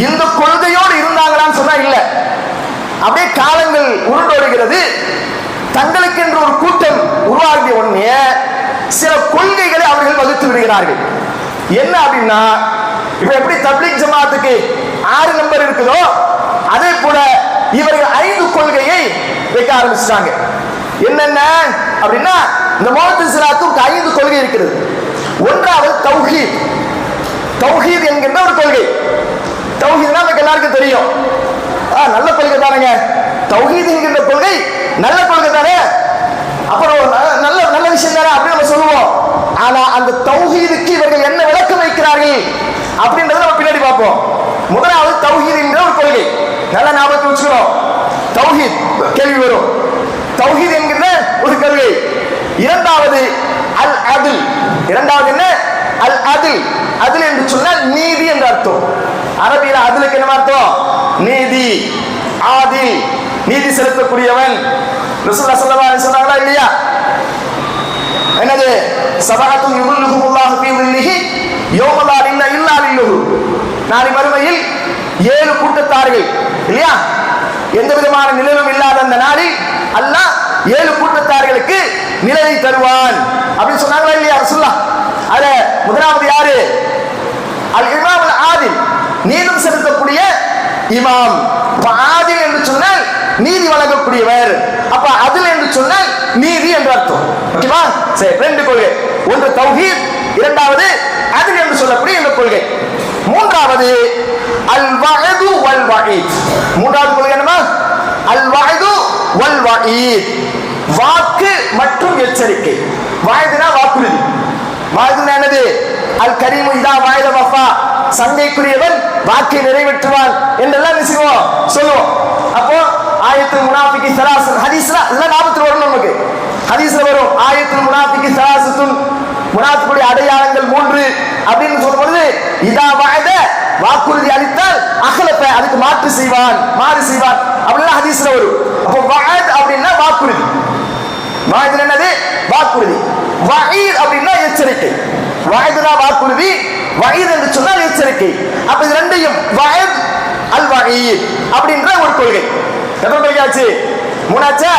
இந்த கொள்கையோடு இருந்தாங்களான்னு சொன்னா இல்ல. அப்படியே காலங்கள் உருண்டோடுகிறது. தங்களுக்கு என்று ஒரு கூட்டம் உருவாகிய உடனே சில கொள்கைகளை அவர்கள் வகுத்து விடுகிறார்கள். என்ன அப்படின்னா, இப்ப எப்படி தப்லீக் ஜமாத்துக்கு 6 நம்பர் இருக்குதோ அதே போல இவர்கள் 5 கொள்கையை வைக்க ஆரம்பிச்சிட்டாங்க. என்னென்ன அப்படின்னா, இந்த முஅத்தஸிலாத்துக்கு 5 கொள்கை இருக்கிறது. ஒன்றாவது தௌஹீத். தௌஹீத் என்கின்ற ஒரு கொள்கை. தௌஹீத்னா நமக்கு எல்லாருக்கும் தெரியும். நல்ல கொள்கை தானேங்க. தௌஹீத் என்கின்ற கொள்கை நல்ல கொள்கை தானே, அப்புறம் நல்ல நல்ல விஷயம் தானே அப்படின்னு நம்ம சொல்லுவோம். ஆனா அந்த தௌஹீதுக்கு இவர்கள் என்ன விளக்கம் வைக்கிறார்கள் அப்படின்றத நம்ம பின்னாடி பார்ப்போம். முதலாவது தௌஹீத் என்கிற ஒரு கொள்கை. நல்ல ஞாபகத்தில் வச்சுக்கிறோம். தௌஹீத் கேள்வி வரும். தௌஹீத் என்கிற ஒரு கொள்கை. இரண்டாவது அல் அத்ல். இரண்டாவது என்ன? அல் அத்ல். அத்ல் என்று சொன்னால் நீதி என்ற அர்த்தம். அரபியில அத்லுக்கு என்ன அர்த்தம்? நீதி, ஆதில், நீதி செலுத்தக்கூடியவன். ரசூலுல்லாஹி ஸல்லல்லாஹு அலைஹி வஸல்லம் சொன்னாங்களா இல்லையா? என்னது? சபஅத்து யுல்லுஹுல்லாஹு ஃபீ ظில்லிஹி யௌம லா இல்லா இல்லா லில்லுஹு. நாளை மறுமையில் 7 கூட்டத்தார்கள் இல்லையா, எந்த விதமான நிழலும் இல்லாத அந்த நாளில் அல்லாஹ் 7 கூட்டத்தார்களுக்கு நிழலை தருவான் அப்படின்னு சொன்னாங்களா இல்லையா ரசூலுல்லாஹ்? அதுல முதலாவது யாரு? அல் இமாம் அல் ஆதில், நீதி செலுத்தக்கூடிய இமாம். ஆதில் என்று சொன்னால் நீதி வழங்கக்கூடியவர். அப்ப அதில் என்று சொன்னால் நீதி என்று அர்த்தம். ஓகேவா? சரி, 2 கொள்கை. ஒன்று தௌஹீத், இரண்டாவது அதில் என்று சொல்லக்கூடிய இந்த கொள்கை. மூன்றாவது அல் வஅது வல் வஈத். மூன்றாவது கொள்கை என்னமா? அல் வஅது வல் வஈத். வாக்கு மற்றும் எச்சரிக்கை. வஅதுனா வாக்குறுதி. வஅதுனா என்னது? அல் கரீமு இதா வஅத வஃபா. சங்கைக்குரியவன் வாக்கை நிறைவேற்றுவான் என்றெல்லாம் நிச்சயம் சொல்லுவோம். அப்போ ஆயத்துல் முனாஃபிகி ஸலாஸத் ஹதீஸ்ல இதெல்லாம் ஞாபகத்துல வரும். நமக்கு ஹதீஸ்ல வரும் ஆயத்துல் முனாஃபிகி ஸலாஸத்துன், முனாஃபிக்குடைய அடையாளங்கள் 3 அப்படின்னு சொல்லும்போது இதா வஅத வாக்குறுதி அளித்தால் அஹ்லஃப அதுக்கு மாறு செய்வான் அப்படிலாம் ஹதீஸ்ல வரும். அப்போ வஅத் அப்படின்னா வாக்குறுதி. வஅத் என்னது? வாக்குறுதி. வஈத் அப்படின்னா எச்சரிக்கை. வஅதுனா வாக்குறுதி, வஈத் என்று சொன்னால் எச்சரிக்கை. அப்ப இது ரெண்டையும் வஅத் அல் வஈத் அப்படின்ற ஒரு கொள்கை. எத்தனை கொள்கை ஆச்சு? 3 ஆச்சா?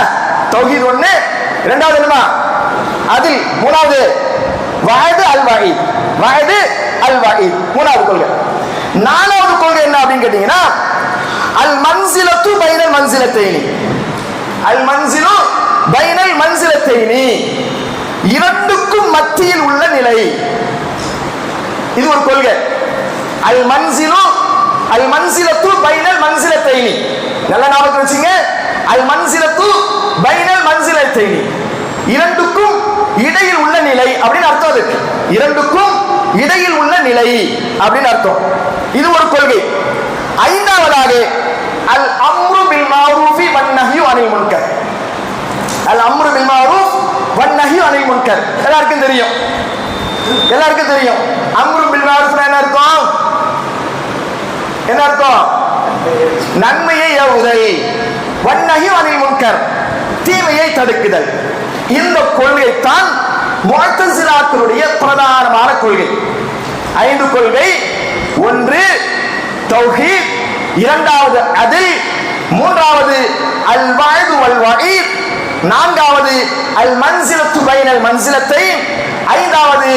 தௌஹீத் 1, இரண்டாவது என்னமா? அதில், மூணாவது வஅத் அல் வஈத். வஅத் அல் வஈத் மூணாவது கொள்கை. நாலாவது கொள்கை என்ன அப்படின்னு கேட்டீங்கன்னா, அல் மன்சிலத்து பைனல் மன்சிலத்தைனி. அல் மன்சிலு பைனல் மன்சிலத்தைனி, இரண்டுக்கும் மத்தியில் உள்ள நிலை. இது ஒரு கொள்கை. அல் மன்சிலு அல் மன்சிலத்து பைனல் மன்சிலத்தைனி. நல்ல ஞாபகம் வச்சுங்க. அல் மன்சிலத்து பைனல் மன்சிலத்தைனி, இரண்டுக்கும் இடையில் உள்ள நிலை அப்படின்னு அர்த்தம். அதுக்கு இரண்டுக்கும் இடையில் உள்ள நிலை அப்படின்னு அர்த்தம். இது ஒரு கொள்கை. ஐந்தாவதாக அல் அம்ரு பில் மஅரூஃபி வன் நஹ்யு அனில் முன்கர். அல் அம்ரு பில் மஅரூஃப் வன் நஹ்யு அனில் முன்கர் எல்லாருக்கும் தெரியும். அம்ரு பில் மஅரூஃப்னா என்ன அர்த்தம்? நன்மையை ஏவுதல், வன் நஹ்யு அனில் முன்கர் தீமையை தடுக்குதல். இந்த கொள்கைத்தான் முஅத்தஸிலாக்களுடைய பிரதானமான கொள்கை. 5 கொள்கை. ஒன்று தௌஹீத், இரண்டாவது அதில், மூன்றாவது அல் வஅது வல் வஈத், நான்காவது அல் மன்சிலத்து பைனல் மன்சிலத்தைன், ஐந்தாவது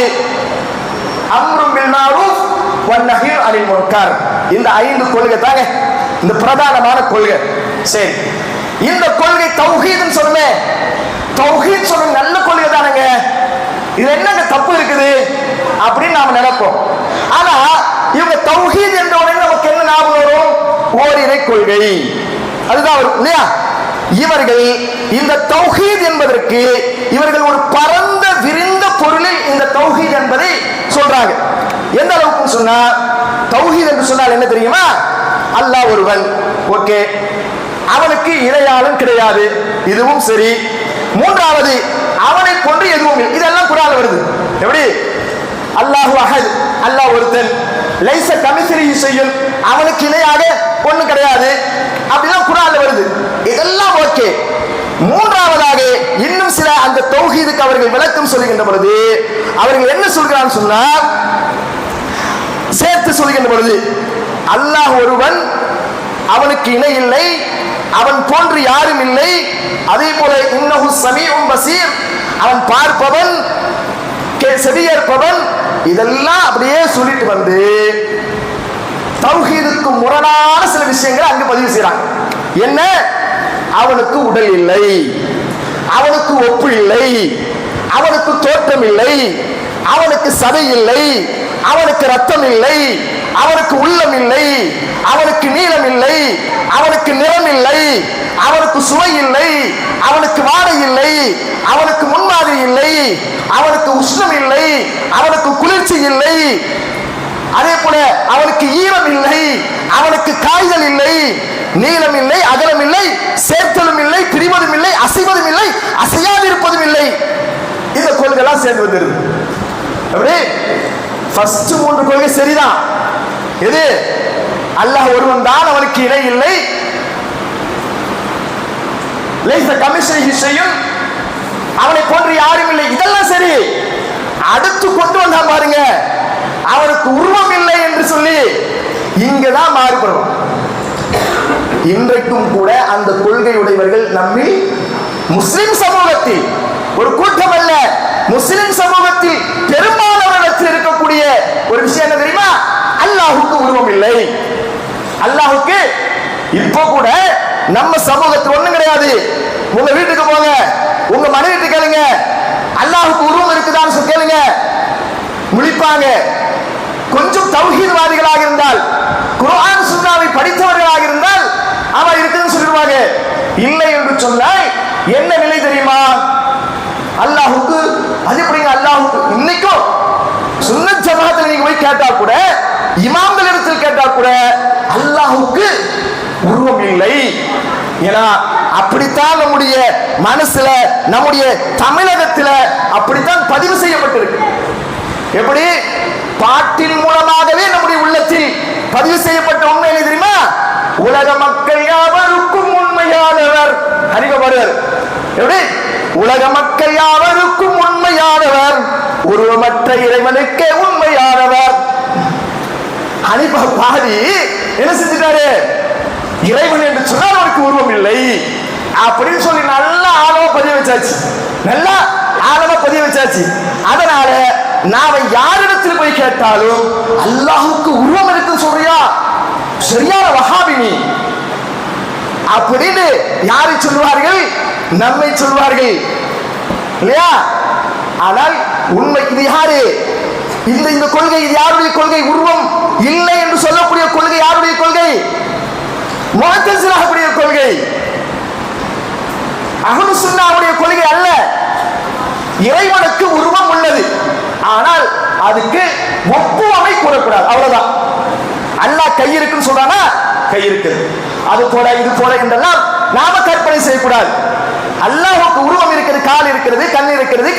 அம்ரு பில் மஅரூஃப் வன் நஹ்யு அனில் முன்கர். இந்த 5 கொள்கை தாங்க இந்த பிரதானமான கொள்கை. சரி, இந்த கொள்கை தௌஹீத்னு சொல்லுமே. தௌஹீத் சொல்ற நல்ல கொள்கை தானங்க. இது என்னங்க தப்பு இருக்குது அப்படின்னு நாம நினைப்போம். ஆனா இவங்க தௌஹீத் என்ற உடனே நமக்கு என்ன ஞாபகம் வரும்? ஓரிரை கொள்கை. அதுதான் வரும் இல்லையா? இவர்கள் இந்த தௌஹீத் என்பதற்கு இவர்கள் ஒரு பரந்த விரிந்த தௌஹீத் என்பதை சொல்றாங்க. எந்த அளவுக்கு சொன்னா, தௌஹீத் என்று சொன்னால் என்ன தெரியுமா? அல்லாஹ் ஒருவன், ஓகே, அவனுக்கு இணையாளன் கிடையாது, இதுவும் சரி. மூன்றாவது, அவனை கொண்டு எதுவும் இல்லை, இதெல்லாம் குர்ஆன்ல வருது. எப்படி? அல்லாஹு அஹத், அல்லாஹ் ஒருத்தன், லைஸ கமிஸ்லிஹி ஷைஉன், அவனுக்கு இணையாக ஒண்ணு கிடையாது, அப்படிலாம் குர்ஆன்ல வருது. இதெல்லாம் ஓகே. மூன்றாவதாக இன்னும் சில அந்த தௌஹீதுக்கு அவர்கள் விளக்கம் சொல்லுகின்ற பொழுது அவர்கள் என்ன சொல்கிறான்னு சொன்னா, சேர்த்து சொல்லுகின்ற பொழுது அல்லாஹ் ஒருவன், அவனுக்கு இணை இல்லை, அவன் போன்று யாரும் இல்லை, அதே போல இன்னஹு ஸமீஉன் பஸீர், அவன் பார்ப்பவன், செவியேற்பவன், இதெல்லாம் அப்படியே சொல்லிட்டு வந்து தௌஹீதுக்கு முரணான சில விஷயங்களை அங்கு பதிவு செய்றாங்க. என்ன? அவனுக்கு உடல் இல்லை, அவனுக்கு ஒப்பு இல்லை, அவனுக்கு தோற்றம் இல்லை, அவனுக்கு சதை இல்லை, அவனுக்கு ரத்தம் இல்லை, அவனுக்கு உள்ளம் இல்லை, அவனுக்கு நீளம் இல்லை, அவனுக்கு நிறம் இல்லை, அவனுக்கு சுவை இல்லை, அவனுக்கு வாடை இல்லை, அவனுக்கு முன்மாதிரி இல்லை, அவனுக்கு உஷ்ணம் இல்லை, அவனுக்கு குளிர்ச்சி இல்லை, அதே போல அவனுக்கு ஈரம் இல்லை, அவனுக்கு காய்தல் இல்லை, நீளம் இல்லை, அகலம் இல்லை, சேர்த்தலும் இல்லை, பிரிவதும் இல்லை, அசைவதும் இல்லை, அசையாதிருப்பதும் இல்லை. இந்த கொள்கைலாம் சேர்ந்து வந்துருது. எப்படி? ஃபர்ஸ்ட் 3 கொள்கை சரிதான். எது? அல்லாஹ் ஒருவன் தான், அவனுக்கு இணை இல்லை, லைஸ கமிஸ்லிஹி ஷைஉன், அவனை போன்று யாரும் இல்லை, இதெல்லாம் சரி. அடுத்து கொண்டு வந்தா பாருங்க, அவனுக்கு உருவம் இல்லை என்று சொல்லி இங்கதான் மாறுபடும். இன்றைக்கும் கூட அந்த கொள்கையுடையவர்கள் நம்மில் முஸ்லிம் சமூகத்தில் ஒரு கூட்டம் அல்ல, முஸ்லிம் சமூகத்தில் பெரும்பாலானவற்றில் இருக்கக்கூடிய ஒரு விஷயம் என்ன தெரியுமா? அல்லாஹுக்கு உருவம் இல்லை. அல்லாஹுக்கு இப்போ கூட நம்ம சமூகத்தில் ஒண்ணும் கிடையாது. உங்க வீட்டுக்கு போங்க, உங்க மனைவிட்டு கேளுங்க, அல்லாஹுக்கு உருவம் இருக்குதான்னு கேளுங்க, முழிப்பாங்க. கொஞ்சம் தௌஹீத்வாதிகளாக இருந்தால், குர்ஆன் சுன்னாவை படித்தவர்களாக இருந்தால் அவன் இருக்குன்னு சொல்லிடுவாங்க. இல்லை என்று சொன்னால் என்ன நிலை தெரியுமா? அல்லாஹுக்கு அது எப்படிங்க? அல்லாஹுக்கு இன்னைக்கும் சுன்னத் ஜமாஅத்தில் நீங்க போய் கேட்டா கூட, இமாம்கள் இடத்தில் கேட்டா கூட அல்லாஹுக்கு உருவம் இல்லை. ஏன்னா அப்படித்தான் நம்முடைய மனசுல, நம்முடைய தமிழகத்துல அப்படித்தான் பதிவு செய்யப்பட்டிருக்கு. எப்படி? பாட்டின் மூலமாகவே நம்முடைய உள்ளத்தில் பதிவு செய்யப்பட்ட உண்மை என்ன தெரியுமா? உலக மக்கள் யாவருக்கும் உண்மையானவர். அறிவப்படுவர். எப்படி? உலக மக்கள் யாவருக்கும் உண்மையானவர், உருவமற்ற இறைவனுக்கே உண்மையானவர். அனிபா பாதி என்ன செஞ்சிட்டாரு? இறைவன் என்று சொன்னால் அவருக்கு உருவம் இல்லை அப்படின்னு சொல்லி நல்லா ஆழமா பதிய வச்சாச்சு, நல்லா ஆழமா பதிய வச்சாச்சு. அதனால நாம யாரிடத்தில் போய் கேட்டாலும் அல்லாஹுக்கு உருவம் இருக்குன்னு சொல்றியா, சரியான வஹாபினி அப்படின்னு யாரை சொல்வார்கள்? நம்மை சொல்வார்கள் இல்லையா? ஆனால் உண்மை இது யாரு? இந்த கொள்கை இது யாருடைய கொள்கை? உருவம் இல்லை என்று சொல்லக்கூடிய கொள்கை யாருடைய கொள்கை? முஅத்தஸிலாவுடைய கொள்கை, அஹ்லு சுன்னாவுடைய கொள்கை அல்ல. இறைவனுக்கு உருவம் உள்ளது, ஆனால் அதுக்கு ஒப்புமை கூறக்கூடாது, அவ்வளவுதான். அல்லாஹ் கை இருக்குன்னு சொல்றானா, கை இருக்குது, அது போல இது போல என்றெல்லாம் நாம கற்பனை செய்யக்கூடாது. அல்லாஹ்வுக்கு உருவம் இருக்கிறது, கால் இருக்கிறது, கண் இருக்கிறது,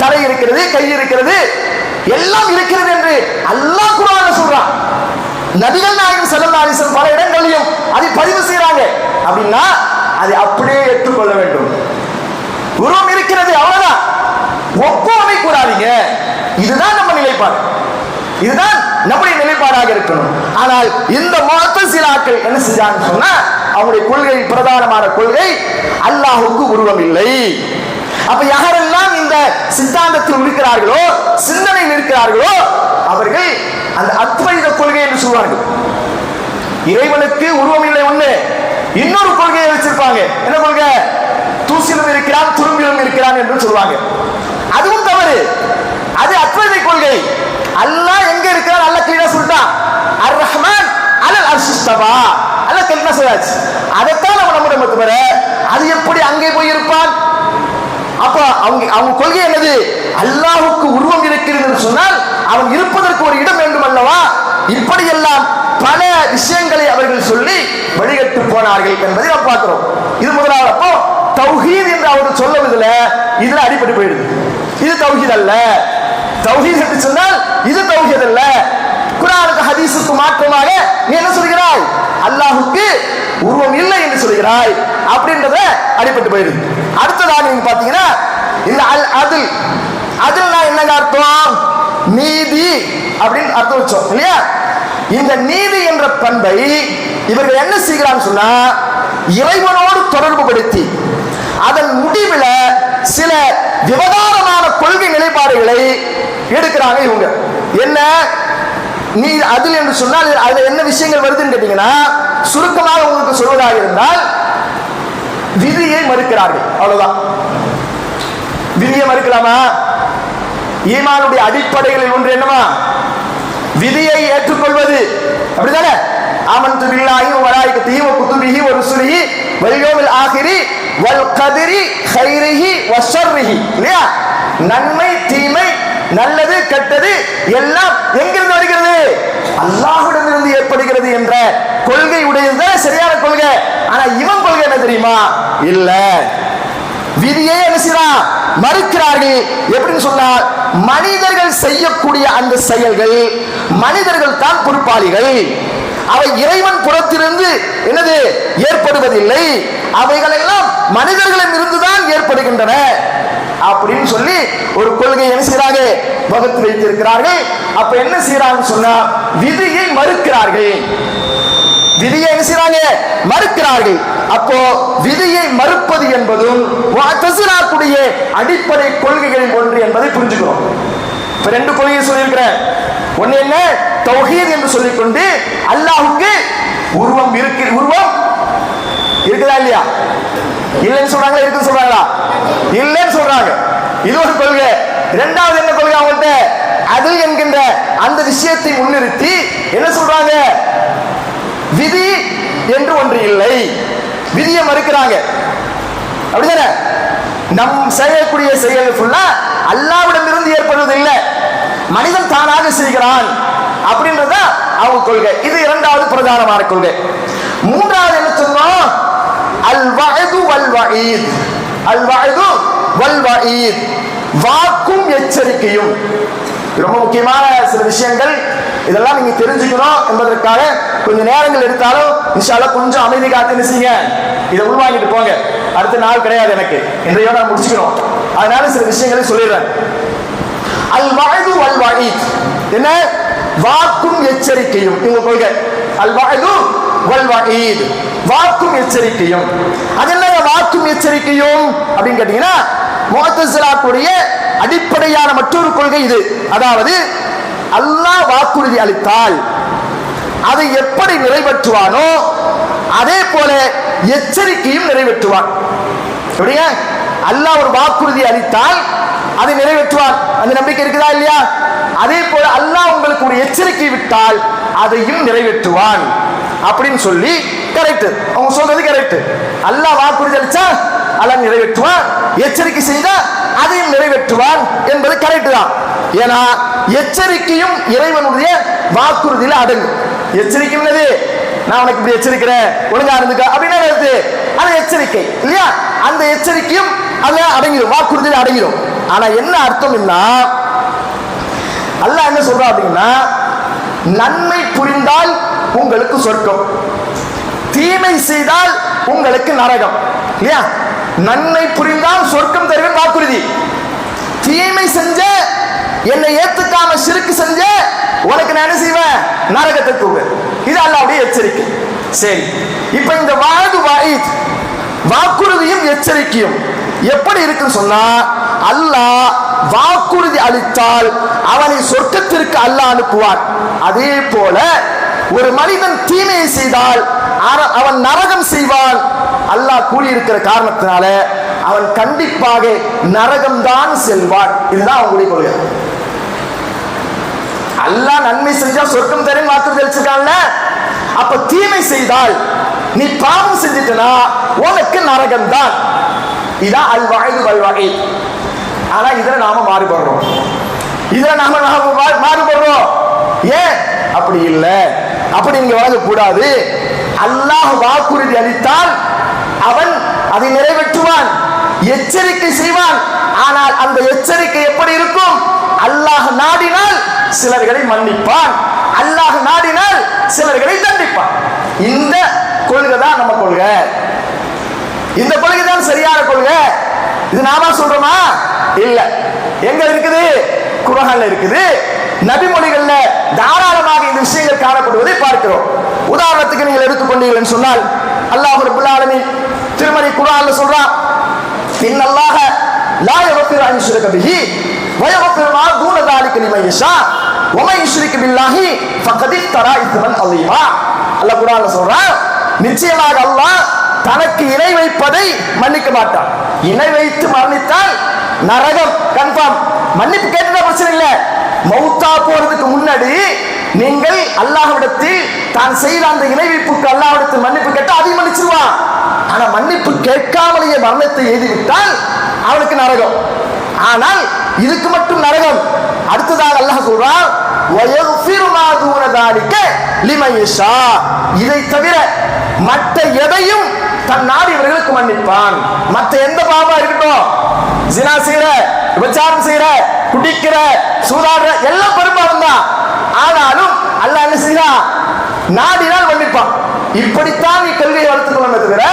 தலை இருக்கிறது, கை இருக்கிறது, எல்லாம் இருக்கிறது என்று அல்லாஹ் குர்ஆன்ல சொல்றான். நபிகள் நாயகம் ஸல்லல்லாஹு அலைஹி வஸல்லம் பல இடங்களிலும் அதை பதிவு செய்றாங்க. அப்படின்னா அதை அப்படியே ஏற்றுக்கொள்ள வேண்டும். உருவம் இருக்கிறது, அவ்வளவுதான், ஒப்புமை கூறாதீங்க. இதுதான் நம்ம நிலைப்பாடு, இதுதான் நம்முடைய நிலைப்பாடாக இருக்கணும். ஆனால் இந்த முஅத்தஸிலாக்கள் என்ன செஞ்சாங்கன்னு சொன்னா, அவருடைய கொள்கை, பிரதானமான கொள்கை அல்லாஹுக்கு உருவம் இல்லை. அப்ப யாரெல்லாம் இந்த சித்தாந்தத்தில் இருக்கிறார்களோ, சிந்தனையில் இருக்கிறார்களோ, அவர்கள் அந்த அத்வைத கொள்கை என்று சொல்வார்கள். இறைவனுக்கு உருவம் இல்லை ஒண்ணு, இன்னொரு கொள்கையை வச்சிருப்பாங்க. என்ன கொள்கை? தூசிலும் இருக்கிறான், துரும்பிலும் இருக்கிறான் என்று சொல்வாங்க. அதுவும் தவறு, அது அத்வைத கொள்கை. அல்லாஹ் எங்க இருக்கிறான்? அல்லாஹ் கிளியரா சொல்லிட்டான், அர் ரஹ்மான் அலல் அர்ஷ் இஸ்தவா. அல்லாஹ் கிளியரா சொல்றாச்சு. அதைத்தான் நம்ம நம்முடைய மத்தவர அது எப்படி அங்கே போய் இருப்பான்? அப்ப அவங்க கொள்கை என்னது? அல்லாஹ்வுக்கு உருவம் இருக்கிறது என்று சொன்னால் அவன் இருப்பதற்கு ஒரு இடம் வேண்டும் அல்லவா? இப்படியெல்லாம் பல விஷயங்களை அவர்கள் சொல்லி வழிகட்டு போனார்கள் என்பதை நாம் பார்க்கிறோம். இது முதலாவது. அப்போ தௌஹீத் என்று அவர் சொல்லுவதில் இதுல அடிப்படை போயிடுது. இது தௌஹீத் அல்ல. தௌஹீத் என்று சொன்னால் இது தௌஹீத் அல்ல. குர்ஆனுக்கு ஹதீஸுக்கு மாற்றமாக நீ என்ன சொல்கிறாய்? அல்லாஹ்வுக்கு உருவம் இல்லை என்று சொல்கிறாய். அப்படின்றத அடிபட்டு போயிடுது. அடுத்ததாக நீங்க பாத்தீங்கன்னா இந்த அல் அதில் அதில்னா என்னங்க அர்த்தம்? நீதி அப்படின்னு அர்த்தம் வச்சோம் இல்லையா? இந்த நீதி என்ற பண்பை இவர்கள் என்ன செய்கிறான்னு சொன்னா இறைவனோடு தொடர்பு படுத்தி அதன் முடிவில் சில விவகாரமான கொள்கை நிலைப்பாடுகளை எடுக்கிறாங்க இவங்க. என்ன நீ அதில் என்று சொன்னால் அதுல என்ன விஷயங்கள் வருதுன்னு கேட்டீங்கன்னா, சுருக்கமாக உங்களுக்கு சொல்வதாக இருந்தால் விதியை மறுக்கிறார்கள். அவ்வளவுதான். விதியை மறுக்கலாமா? ஈமானுடைய அடிப்படைகளில் ஒன்று என்னமா? விதியை ஏற்றுக்கொள்வது. அப்படிதானே? ஆமன்து பில்லாஹி வ மலாயிகத்திஹி வ குதுபிஹி வ ருசுலிஹி வல் யௌமில் ஆகிரி வல் கத்ரி கைரிஹி வ ஷர்ரிஹி. இல்லையா? நன்மை தீமை நல்லது கெட்டது எல்லாம் எங்கிருந்து வருகிறது? அல்லாஹ்விடமிருந்து ஏற்படுகிறது என்ற கொள்கை உடையதுதான் சரியான கொள்கை. ஆனா இவன் கொள்கை என்ன தெரியுமா? இல்ல, விதியை என்ன செய்யறான்? மறுக்கிறார்கள். எப்படின்னு சொன்னால் மனிதர்கள் செய்யக்கூடிய அந்த செயல்கள் மனிதர்கள் தான் பொறுப்பாளிகள். அவை இறைவன் புறத்திலிருந்து என்னது ஏற்படுவதில்லை. அவைகள் எல்லாம் மனிதர்களிடம் இருந்துதான் ஏற்படுகின்றன அப்படின்னு சொல்லி ஒரு கொள்கை என்ன செய்யறாங்க? வகுத்து வைத்திருக்கிறார்கள். அப்ப என்ன செய்யறாங்க சொன்னா விதியை மறுக்கிறார்கள். விதியை என்ன செய்யறாங்க? மறுக்கிறார்கள். அப்போ விதியை மறுப்பது என்பதும் முஅ்தஸிலாவுடைய அடிப்படை கொள்கைகளில் ஒன்று என்பதை புரிஞ்சுக்கிறோம். இப்ப ரெண்டு கொள்கையை சொல்லியிருக்கிறேன். ஒன்னு என்ன? தௌஹீத் என்று சொல்லிக்கொண்டு அல்லாஹ்வுக்கு உருவம் இருக்குதா இல்லையா? இல்லைன்னு சொல்றாங்களா? இருக்குன்னு சொல்றாங்களா? இல்லைன்னு சொல்றாங்க. இது ஒரு கொள்கை. இரண்டாவது என்ன கொள்கை? அவங்கள்ட்ட அது என்கின்ற அந்த விஷயத்தை முன்னிறுத்தி என்ன சொல்றாங்க? விதி என்று ஒன்று இல்லை. விதியை மறுக்கிறாங்க. அப்படிதானே? நம் செய்யக்கூடிய செயல் ஃபுல்லா அல்லாஹ்விடம் இருந்து ஏற்படுவது இல்லை, மனிதன் தானாக செய்கிறான் அப்படின்றத அவங்க கொள்கை. இது இரண்டாவது பிரதானமான கொள்கை. மூன்றாவது என்ன சொன்னோம்? அல் வஅது வல் வஈத். அல் வஅது வல் வஈத், வாக்கும் எச்சரிக்கையும். ரொம்ப முக்கியமான சில விஷயங்கள். இதெல்லாம் நீங்க தெரிஞ்சுக்கணும் என்பதற்காக கொஞ்சம் நேரங்கள் எடுத்தாலும் இன்ஷா அல்லாஹ் கொஞ்சம் அமைதி காத்து நினைச்சீங்க. இதை உள்வாங்கிட்டு போங்க. அடுத்த நாள் கிடையாது எனக்கு, இன்றையோட முடிச்சுக்கணும். அதனால சில விஷயங்களை சொல்லிடுறேன். அல் வஅது வல் வஈத் என்ன? வாக்கும் எச்சரிக்கையும் இவங்க கொள்கை. அல் வஅது வல் வஈத், வாக்கும் எச்சரிக்கையும். அது என்ன வாக்கும் எச்சரிக்கையும் அப்படின்னு கேட்டீங்கன்னா, முஅ்தஸிலாவுடைய அடிப்படையான மற்றொரு கொள்கை இது. அதாவது அல்லாஹ் வாக்குறுதி அளித்தால் அதை எப்படி நிறைவேற்றுவானோ அதே போல எச்சரிக்கையும் நிறைவேற்றுவான். எப்படிங்க? அல்லாஹ் ஒரு வாக்குறுதி அளித்தால் அதை நிறைவேற்றுவான். அந்த நம்பிக்கை இருக்குதா இல்லையா? அதே போல அல்லாஹ் உங்களுக்கு ஒரு எச்சரிக்கை விட்டால் அதையும் நிறைவேற்றுவான் அப்படின்னு சொல்லி கரெக்ட். அவங்க சொல்றது கரெக்ட். அல்லாஹ் வாக்குறுதி அளிச்சா அல்லாஹ் நிறைவேற்றுவான், எச்சரிக்கை செய்தா அதையும் நிறைவேற்றுவான் என்பது கரெக்ட் தான். ஏன்னா எச்சரிக்கையும் இறைவனுடைய வாக்குறுதியில அடங்கும். எச்சரிக்கை என்னது? நான் உனக்கு இப்படி எச்சரிக்கிறேன், ஒழுங்கா இருந்துக்க அப்படின்னா அது எச்சரிக்கை இல்லையா? அந்த எச்சரிக்கையும் அதுல அடங்கிடும், வாக்குறுதியில அடங்கிடும். ஆனா என்ன அர்த்தம்னா, அல்லாஹ் என்ன சொல்றான் அப்படின்னா, நன்மை புரிந்தால் உங்களுக்கு சொர்க்கம், தீமை செய்தால் உங்களுக்கு நரகம் இல்லையா? நன்மை புரிந்தால் சொர்க்கம் தருவேன் வாக்குறுதி, தீமை செஞ்ச என்னை ஏத்துக்காம ஷிர்க் செஞ்ச உனக்கு நான் என்ன செய்வேன்? நரகத்தை தூவேன். இது அல்லாஹ்வுடைய எச்சரிக்கை. சரி, இப்ப இந்த வஅது வஈத், வாக்குறுதியும் எச்சரிக்கையும் எப்படி இருக்குன்னு சொன்னா, அல்லாஹ் வாக்குறுதி அளித்தால் அவனை சொர்க்கத்திற்கு அல்லாஹ் அனுப்புவான். அதே போல ஒரு மனிதன் தீமையை செய்தால் அவன் நரகம் செய்வான். அல்லாஹ் கூறியிருக்கிற காரணத்தினால அவன் கண்டிப்பாக நரகம்தான் செல்வான். இதுதான் அவங்களுடைய கொள்கை. அல்லாஹ் நன்மை செஞ்சா சொர்க்கம் தரேன் வாக்குறுதி அளிச்சிருக்கான்ல, அப்ப தீமை செய்தால் நீ பாவம் செஞ்சிட்டனா உனக்கு நரகம் தான். இதான் அல் வஅது வல் வஈத். ஆனா இதுல நாம மாறுபடுறோம். இதுல நாம மாறுபடுறோம். ஏன் அப்படி இல்லை, அப்படி நீங்க வாழக்கூடாது. அல்லாஹ் வாக்குறுதி அளித்தால் அவன் அதை நிறைவேற்றுவான், எச்சரிக்கை செய்வான். ஆனால் அந்த எச்சரிக்கை எப்படி இருக்கும்? அல்லாஹ் நாடினால் சிலர்களை மன்னிப்பான், அல்லாஹ் நாடினால் சிலர்களை தண்டிப்பான். இந்த கொள்கை தான் நம்ம கொள்கை. இந்த கொள்கை தான் சரியான கொள்கை. இது நாம சொல்றோமா? இல்ல. எங்க இருக்குது? குர்ஆன்ல இருக்குது. நபிமொழிகள்ல தாராளமாக இந்த விஷயங்கள் காணப்படுவதை பார்க்கிறோம். உதாரணத்துக்கு நீங்கள் எடுத்துக்கொண்டீர்கள் சொன்னால் அல்லாஹ் ரப்பல் ஆலமீன் திருமறை குர்ஆன்ல சொல்றான், இன்னல்லாஹ லா யக்ஃபிரு அன் யுஷ்ரக பிஹி வ யக்ஃபிரு மா தூன ذلك லிமன் யஷா வ மன் யுஷ்ரிக் பில்லாஹி ஃபகத் இஃப்தரா இஸ்மன் அஸீமா. அல்லாஹ் குர்ஆன்ல சொல்றான், நிச்சயமாக அல்லாஹ் தனக்கு இணை வைப்பதை மன்னிக்க மாட்டான். இணை வைத்து மரணித்தால் நரகம் கன்ஃபார்ம். மன்னிப்பு கேட்டதா பிரச்சனை இல்லை. மௌத்தா போறதுக்கு முன்னாடி நீங்கள் அல்லாஹ்விடத்தில் தான் செய்த அந்த இணை வைப்புக்கு அல்லாஹ்விடத்தில் மன்னிப்பு கேட்டா அதை மன்னிச்சிருவான். ஆனா மன்னிப்பு கேட்காமலேயே மரணத்தை எழுதிவிட்டால் அவனுக்கு நரகம். ஆனால் இதுக்கு மட்டும் நரகம். அடுத்ததாக அல்லாஹ் சொல்றான், வயக்ஃபிரு மா தூன ذلك லிமன் யஷா. இதை தவிர மற்ற எதையும் தன் நாடியவர்களுக்கு மன்னிப்பான். மற்ற எந்த பாவமா இருக்கட்டும், ஜினா செய்யற, விபச்சாரம் செய்யற, குடிக்கிற, சூதாடுற எல்லாம் பெரும்பாலும் தான். ஆனாலும் அல்லாஹ் என்ன செய்யறான்? நாடினால் மன்னிப்பான். இப்படித்தான் நீ கல்வியை வளர்த்துக் கொள்ளணும் தவிர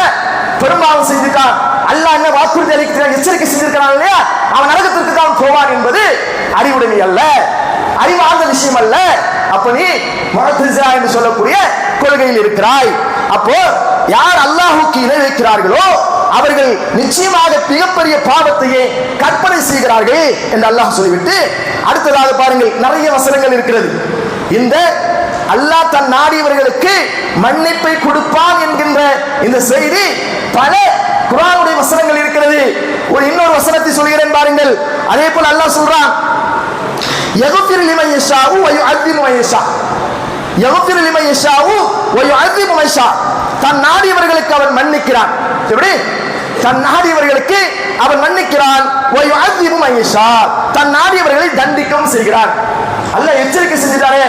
பெரும்பாலும் செஞ்சுட்டான் அல்லாஹ் என்ன வாக்குறுதி அளிக்கிறான், எச்சரிக்கை செஞ்சிருக்கிறான் இல்லையா, அவன் நரகத்திற்கு தான் போவான் என்பது அறிவுடைமை அல்ல, அறிவார்ந்த விஷயம் அல்ல. அப்ப நீ முஅத்தஸிலா என்று சொல்லக்கூடிய கொள்கையில் இருக்கிறாய். அப்போ யார் அல்லாஹ்வுக்கு இணை வைக்கிறார்களோ அவர்கள் நிச்சயமாக மிகப்பெரிய பாவத்தையே கற்பனை செய்கிறார்கள் என்று அல்லாஹ் சொல்லிவிட்டு அடுத்ததாக பாருங்கள், நிறைய வசனங்கள் இருக்கிறது. இந்த அல்லாஹ் தன் நாடியவர்களுக்கு மன்னிப்பை கொடுப்பான் என்கின்ற இந்த செய்தி பல குர்ஆனுடைய வசனங்கள் இருக்கிறது. ஒரு இன்னொரு வசனத்தை சொல்கிறேன் பாருங்கள். அதே போல அல்லாஹ் சொல்றான், யக்ஃபிரு லிமன் யஷாஉ வ யுஅذிபு மன் யஷா. யக்ஃபிரு லிமன் யஷாஉ வ யுஅذிபு மன் யஷா. தன் நாடியவர்களுக்கு அவன் மன்னிக்கிறான். எப்படி? தன் நாடியவர்களுக்கு அவன் மன்னிக்கிறான். வ யுஅذிபு மன் யஷா. தன் நாடியவர்களை தண்டிக்கவும் செய்கிறான். அல்லாஹ் எச்சரிக்கை செஞ்சிட்டாரே,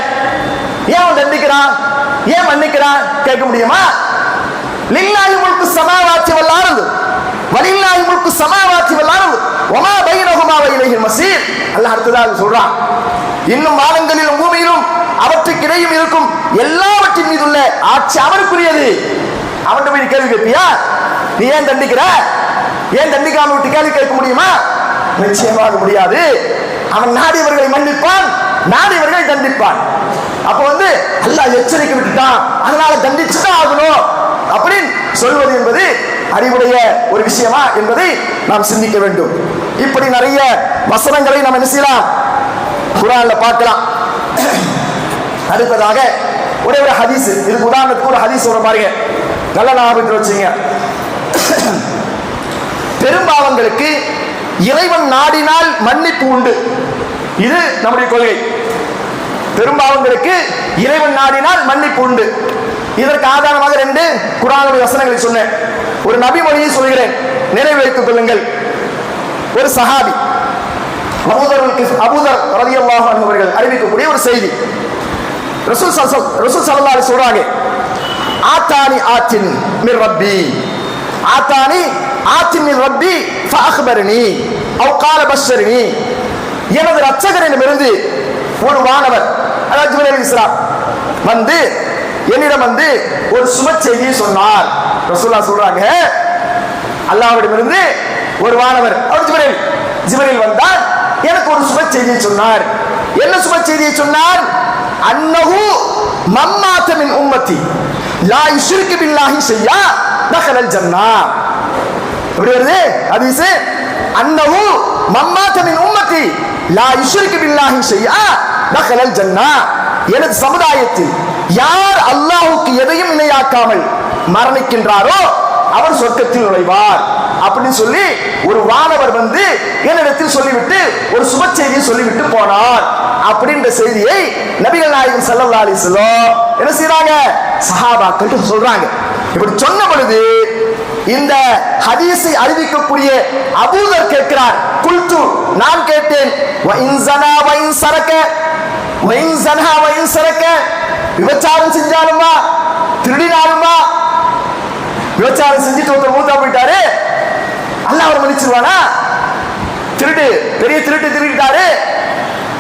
ஏன் அவன் தண்டிக்கிறான், ஏன் மன்னிக்கிறான் கேட்க முடியுமா? லில்லாஹி முல்கு ஸமாவாத்தி வல் அர்து வலில்லாஹி முல்கு ஸமாவாத்தி வல் அர்து வமா பைனஹுமா வ இலைஹில் மஸீர். அல்லாஹ் அடுத்ததாக சொல்றான், இன்னும் வானங்களிலும் பூமியிலும் அவற்றுக்கு இடையும் இருக்கும் எல்லாவற்றின் மீது உள்ள ஆட்சி அவனுக்குரியது. அவன்கிட்ட போய் கேள்வி கேட்பியா? நீ ஏன் தண்டிக்கிற, ஏன் தண்டிக்காம விட்டு கேள்வி கேட்க முடியுமா? நிச்சயமாக முடியாது. அவன் நாடியவர்களை மன்னிப்பான், நாடியவர்களை தண்டிப்பான். அப்ப அல்லாஹ் எச்சரிக்கை விட்டுட்டான், அதனால தண்டிச்சுதான் ஆகணும் அப்படின்னு சொல்வது என்பது அறிவுடைய ஒரு விஷயமா என்பதை நாம் சிந்திக்க வேண்டும். இப்படி நிறைய வசனங்களை நாம் என்ன செய்யலாம், குர்ஆன்ல பார்க்கலாம். அடுத்ததாக ஒரே ஒரு ஹதீஸ், இதுக்கு உதாரணத்துக்கு ஒரு ஹதீஸ் சொல்ற பாருங்க, நல்ல ஞாபகத்தில் வச்சுங்க. பெரும்பாவங்களுக்கு இறைவன் நாடினால் மன்னிப்பு உண்டு, இது நம்முடைய கொள்கை. பெரும்பாவங்களுக்கு இறைவன் நாடினால் மன்னிப்பு உண்டு. இதற்கு ஆதாரமாக 2 குர்ஆனுடைய வசனங்களை சொன்னேன். ஒரு நபி மொழியை சொல்கிறேன், நினைவு வைத்துக் கொள்ளுங்கள். ஒரு சஹாபி அபூதர் ரலியல்லாஹு அன்ஹு அவர்கள் அறிவிக்கக்கூடிய ஒரு செய்தி. ரசூல் ஸல்லல்லாஹு அலைஹி சொல்றாங்க, ஆத்தானி ஆத்தின் மின் ரப்பி, ஆத்தானி ஆத்தின் மின் ரப்பி ஃபஅக்பர்னி அவ் கால பஷ்ஷர்னி. எனது இரட்சகரிடமிருந்து ஒரு வானவர், அதாவது ஜிப்ரீல் அலைஹிஸ்ஸலாம் என்னிடம் ஒரு சுப செய்தியை சொன்னார். ரசூலுல்லாஹ் சொல்றாங்க, அல்லாஹ்விடமிருந்து ஒரு வானவர், அவர் ஜிப்ரீல் வந்தார், எனக்கு ஒரு சுப செய்தியை சொன்னார். என்ன சுப செய்தியை சொன்னார்? அன்னஹு மம்மாத மின் உம்மத்தி லா யுஷ்ரிகு பில்லாஹி ஷையா தഖலல் ஜன்னah. எப்படி வருது ஹதீஸ்? அன்னஹு மம்மாத மின் உம்மத்தி லா யுஷ்ரிகு பில்லாஹி ஷையா தഖலல் ஜன்னah. எனது சமுதாயத்தில் யார் அல்லாஹ்வுக்கு எதையும் இணையாக்காமல் மரணிக்கின்றாரோ அவர் சொர்க்கத்தில் நுழைவார் அப்படின்னு சொல்லி ஒரு வானவர் என்னிடத்தில் சொல்லிவிட்டு ஒரு சுப செய்தியை சொல்லிவிட்டு போனார் அப்படின்ற செய்தியை நபிகள் நாயகம் ஸல்லல்லாஹு அலைஹி வஸல்லம் என்ன செய்றாங்க, சஹாபாக்கள் சொல்றாங்க. இப்படி சொன்ன பொழுது இந்த ஹதீஸை அறிவிக்கக்கூடிய அபூதர் கேட்கிறார், குல்து நான் கேட்டேன் வ இன் ஸனா வ இன் ஸரக வ இன் ஸனா வ இன் ஸரக விபச்சாரம் செஞ்சாலுமா திருடினாலுமா விபச்சாரம் செஞ்சுட்டு ஒருத்தர் மூத்தா போயிட்டாரு அல்லாஹ் அவர் மன்னிச்சிருவானா திருட்டு பெரிய திருடிட்டாரு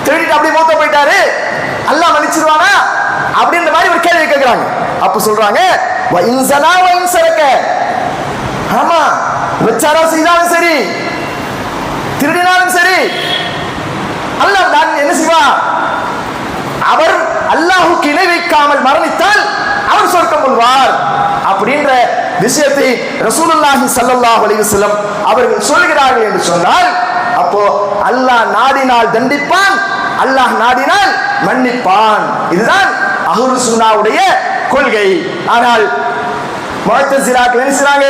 திருடிட்டு அப்படியே மூத்தா போயிட்டாரு அல்லாஹ் மன்னிச்சிருவானா அப்படின்ற மாதிரி ஒரு கேள்வி கேட்கிறாங்க அப்ப சொல்றாங்க வ இன் ஸனா வ இன் ஸரக ஆமா விபச்சாரம் செய்தாலும் சரி திருடினாலும் சரி அல்லாஹ் தான் என்ன செய்வான் அவர் அல்லாஹ்வுக்கு இணை வைக்காமல் மரணித்தால் அவர் சொர்க்கம் கொள்வார் அப்படின்ற விஷயத்தை ரசூலுல்லாஹி ஸல்லல்லாஹு அலைஹி வஸல்லம் அவர்கள் சொல்கிறார்கள் என்று சொன்னால் அப்போ அல்லாஹ் நாடினால் தண்டிப்பான் அல்லாஹ் நாடினால் மன்னிப்பான் இதுதான் அஹ்லுஸ் சுன்னாவுடைய கொள்கை ஆனால் முஅத்தஸிலாக்கள் என்ன செய்றாங்க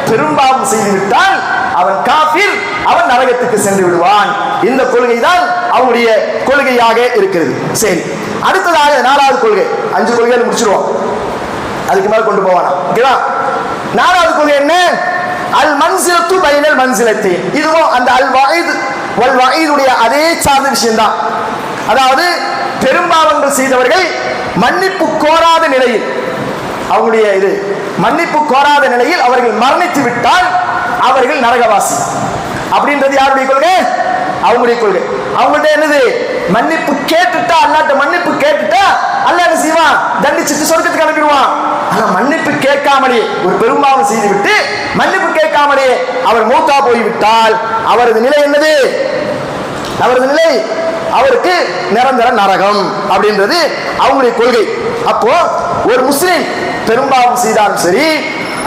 பெரும்பாவம் செய்து விட்டால் அவன் காஃபிர் அவன் நரகத்துக்கு சென்று விடுவான் இந்த கொள்கை தான் அவருடைய கொள்கையாக இருக்கிறது சரி அடுத்ததாக 4வது கொள்கை 5 கொள்கைகள் முடிச்சிருவோம் அதுக்கு மேல கொண்டு போவானா ஓகேவா 4வது கொள்கை என்ன அல் மன்சிலத்து பைனல் மன்சிலத்தை இதுவும் அந்த அல் வஈத் வல் வஈதுடைய அதே சார்ந்த விஷயம் தான் அதாவது பெரும்பாவங்கள் செய்தவர்கள் மன்னிப்பு கோராத நிலையில் அவருடைய இது மன்னிப்பு கோராத நிலையில் அவர்கள் மரணித்து விட்டால் அவர்கள் நரகவாசி அப்படின்றது யாருடைய கொள்கை அவங்களுடைய கொள்கை அவங்கள்ட்ட என்னது மன்னிப்பு கேட்டுட்டா அல்லாஹ்ட்ட மன்னிப்பு கேட்டுட்டா அல்லாஹ் என்ன செய்வான் தண்டிச்சிட்டு சொர்க்கத்துக்கு அனுப்பிடுவான் ஆனா மன்னிப்பு கேட்காமலே ஒரு பெரும்பாவம் செய்து விட்டு மன்னிப்பு கேட்காமலே அவர் மூத்தா போய்விட்டால் அவரது நிலை என்னது அவரது நிலை அவருக்கு நிரந்தர நரகம் அப்படின்றது அவங்களுடைய கொள்கை அப்போ ஒரு முஸ்லிம் பெரும்பாவம் செய்தாலும் சரி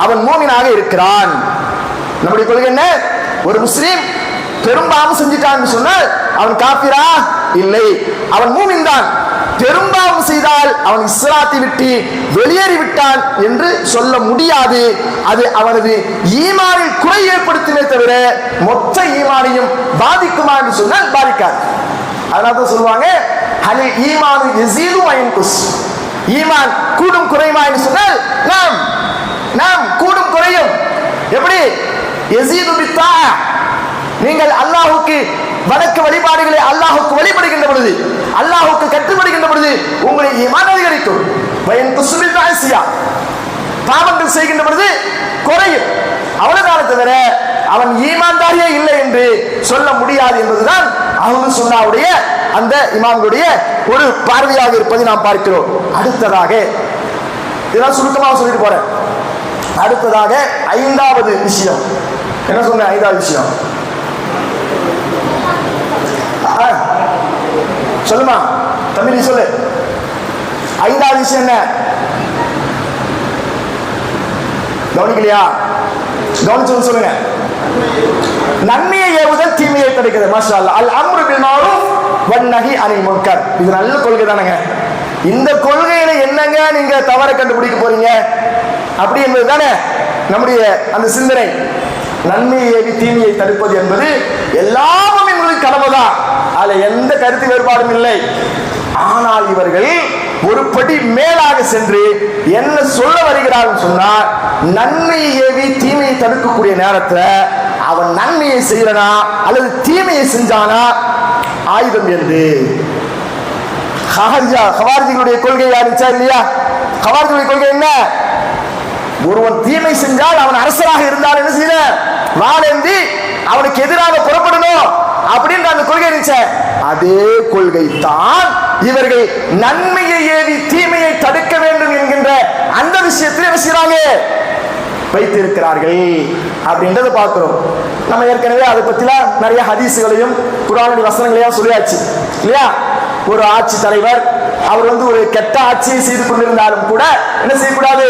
அவன் மூமினாக இருக்கிறான் நம்முடைய கொள்கை என்ன ஒரு முஸ்லிம் பெரும்பாவம் செஞ்சிட்டான்னு சொன்னால் அவன் காபிரா இல்லை அவன் மூமின் தான் பெரும்பாவம் செய்தால் அவன் இஸ்லாத்தை விட்டு வெளியேறி விட்டான் என்று சொல்ல முடியாது அது அவனது ஈமானில் குறை ஏற்படுத்துமே தவிர மொத்த ஈமானையும் பாதிக்குமா என்று சொன்னால் பாதிக்காது அதனால்தான் சொல்லுவாங்க ஹலில் ஈமானு யஸீது வ யன்குஸ் ஈமான் கூடும் குறையுமா என்று சொன்னால் நாம் கூடும் குறையும் எப்படி யஸீது பித்தா நீங்கள் அல்லாஹ்வுக்கு வணக்க வழிபாடுகளை அல்லாஹ்வுக்கு வழிபடுகின்ற பொழுது அல்லாஹ்வுக்கு கட்டுப்படுகின்ற பொழுது உங்களுடைய ஈமான் அதிகரிக்கும் வயன் குஸ்பில் ராசியா பாவங்கள் செய்கின்ற பொழுது குறையும் அவ்வளவுதான் தவிர அவன் ஈமான்தாரியே இல்லை என்று சொல்ல முடியாது என்பதுதான் அஹ்லுஸ் சுன்னாவுடைய அந்த இமாம்களுடைய ஒரு பார்வையாக இருப்பதை நாம் பார்க்கிறோம் அடுத்ததாக இதெல்லாம் சுருக்கமாக சொல்லிட்டு போறேன் அடுத்ததாக 5வது விஷயம் என்ன சொன்ன 5வது விஷயம் சொல்லுமா தம்பி நீ சொல்லு 5வது விஷயம் என்ன கவனிக்கலையா கவனிச்சு சொல்லுங்க நன்மையை ஏவுதல் தீமையை தடுக்கிறது மாஷா அல்லாஹ் அல் அம்ரு பில் மஅரூஃப் வன் நஹி அனில் முன்கர் இது நல்ல கொள்கை தானங்க இந்த கொள்கையில என்னங்க நீங்க தவறை கண்டுபிடிக்க போறீங்க அப்படி என்பது தானே நம்முடைய அந்த சிந்தனை நன்மையை ஏவி தீமையை தடுப்பது என்பது எல்லாமும் எங்களுக்கு கடமைதான் அதுல எந்த கருத்து வேறுபாடும் இல்லை ஆனால் இவர்கள் ஒரு படி மேலாக சென்று என்ன சொல்ல வருகிறார்கள் சொன்னால் நன்மையை ஏவி தீமையை தடுக்கக்கூடிய நேரத்தில் அவன் நன்மையை செய்யறனா அல்லது தீமையை செஞ்சானா ஆயுதம் என்று ஹவாரிஜிகளுடைய கொள்கை யாருச்சா இல்லையா ஹவாரிஜிகளுடைய கொள்கை என்ன ஒருவன் தீமை செஞ்சால் அவன் அரசராக இருந்தால் என்ன செய்யற வாழேந்தி அவனுக்கு எதிராக புறப்படணும் அப்படின்ற அந்த கொள்கை இருந்துச்சு அதே கொள்கை தான் இவர்கள் நன்மையை ஏவி தீமையை தடுக்க வேண்டும் என்கின்ற அந்த விஷயத்தில் என்ன செய்யறாங்க வைத்திருக்கிறார்கள் அப்படின்றத பார்க்கிறோம் நம்ம ஏற்கனவே அதை பத்திலாம் நிறைய ஹதீசுகளையும் குர்ஆனுடைய வசனங்களையும் சொல்லியாச்சு இல்லையா ஒரு ஆட்சி தலைவர் அவர் ஒரு கெட்ட ஆட்சியை செய்து கொண்டிருந்தாலும் கூட என்ன செய்யக்கூடாது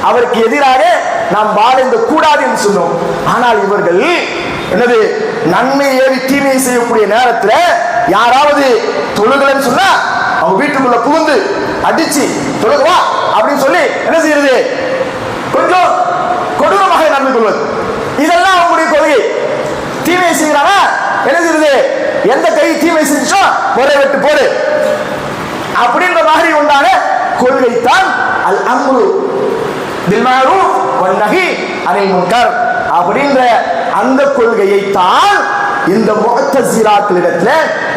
அவருக்கு எதிராக நாம் வாழ்ந்த கூடாது என்று சொன்னோம் ஆனால் இவர்கள் என்னது நன்மை ஏவி தீமையை செய்யக்கூடிய நேரத்தில் யாராவது தொழுகலன்னு சொன்னா அவங்க வீட்டுக்குள்ள புகுந்து அடிச்சு தொழுகவா அப்படின்னு சொல்லி என்ன செய்யறது கொஞ்சம் கொடூரமாக நடந்து கொள்வது இதெல்லாம் அவங்களுடைய கொள்கை தீமையை செய்யறாங்க என்ன செய்யறது எந்த கை தீமை செஞ்சோ ஒரே வெட்டு போடு அப்படின்ற மாதிரி உண்டான கொள்கை தான் அல் அம்ரு பில் மஅரூஃப் வன் நஹி அனில் முன்கர் அப்படின்ற அந்த கொள்கையை தான் இந்த முஅத்தஸிலாக்களிடத்துல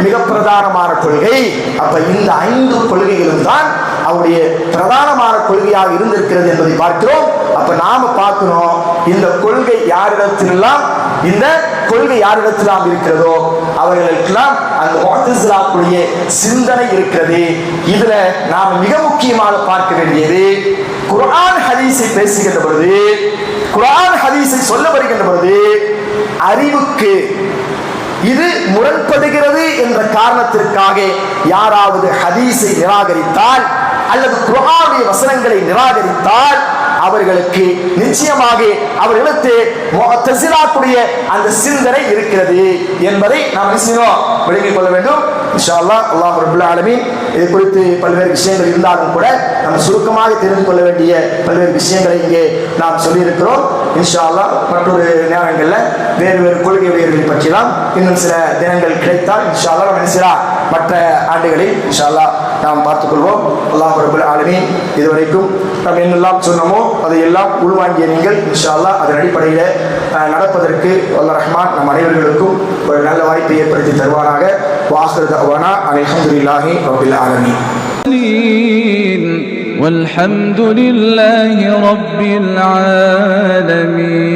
மிக பிரதானமான கொள்கை. அப்ப இந்த 5 கொள்கைகளும் தான் அவருடைய பிரதானமான கொள்கையாக இருந்திருக்கிறது என்பதை பார்க்கிறோம். அப்ப நாம பார்க்கணும், இந்த கொள்கை யாரிடத்திலெல்லாம் இருக்கிறதோ அவர்களுக்கெல்லாம் அந்த முஅத்தஸிலாக்குடைய சிந்தனை இருக்கிறது. இதுல நாம் மிக முக்கியமாக பார்க்க வேண்டியது, குர்ஆன் ஹதீஸை பேசுகின்ற பொழுது, குர்ஆன் ஹதீஸை சொல்ல வருகின்ற பொழுது அறிவுக்கு இது முரண்படுகிறது என்ற காரணத்திற்காக யாராவது ஹதீஸை நிராகரித்தால் அல்லது குர்ஆனுடைய வசனங்களை நிராகரித்தால் அவர்களுக்கு நிச்சயமாக அவர்களுக்கு முஅத்தஸிலாக்குடைய அந்த சிந்தனை இருக்கிறது என்பதை நாம் விளங்கிக் கொள்ள வேண்டும். இன்ஷா அல்லாஹ். அல்லாஹ் ரப்பல் ஆலமீன் இது குறித்து பல்வேறு விஷயங்கள் இருந்தாலும் கூட நம்ம சுருக்கமாக தெரிந்து கொள்ள வேண்டிய பல்வேறு விஷயங்களை இங்கே நாம் சொல்லியிருக்கிறோம். இன்ஷா அல்லாஹ் மற்றொரு நேரங்களில் வேறு கொள்கையுடையவர்களை பற்றிலாம் இன்னும் சில தினங்கள் கிடைத்தால் இன்ஷா அல்லாஹ் நம்ம நினைச்சால் மற்ற ஆண்டுகளில் இன்ஷா அல்லாஹ் நாம் பார்த்துக் கொள்வோம். அல்லாஹ் ரப்பல் ஆலமீன் இதுவரைக்கும் நாம் என்னெல்லாம் சொன்னோமோ அதையெல்லாம் உள்வாங்கிய நீங்கள் இன்ஷா அல்லாஹ் அதன் அடிப்படையில் நடப்பதற்கு வல்ல ரஹ்மான் நம் அனைவர்களுக்கும் ஒரு நல்ல வாய்ப்பை ஏற்படுத்தி தருவாராக. வாஹிரு தஅவானா அல்ஹம்துலில்லாஹி ரப்பில் ஆலமீன். والحمد لله رب العالمين.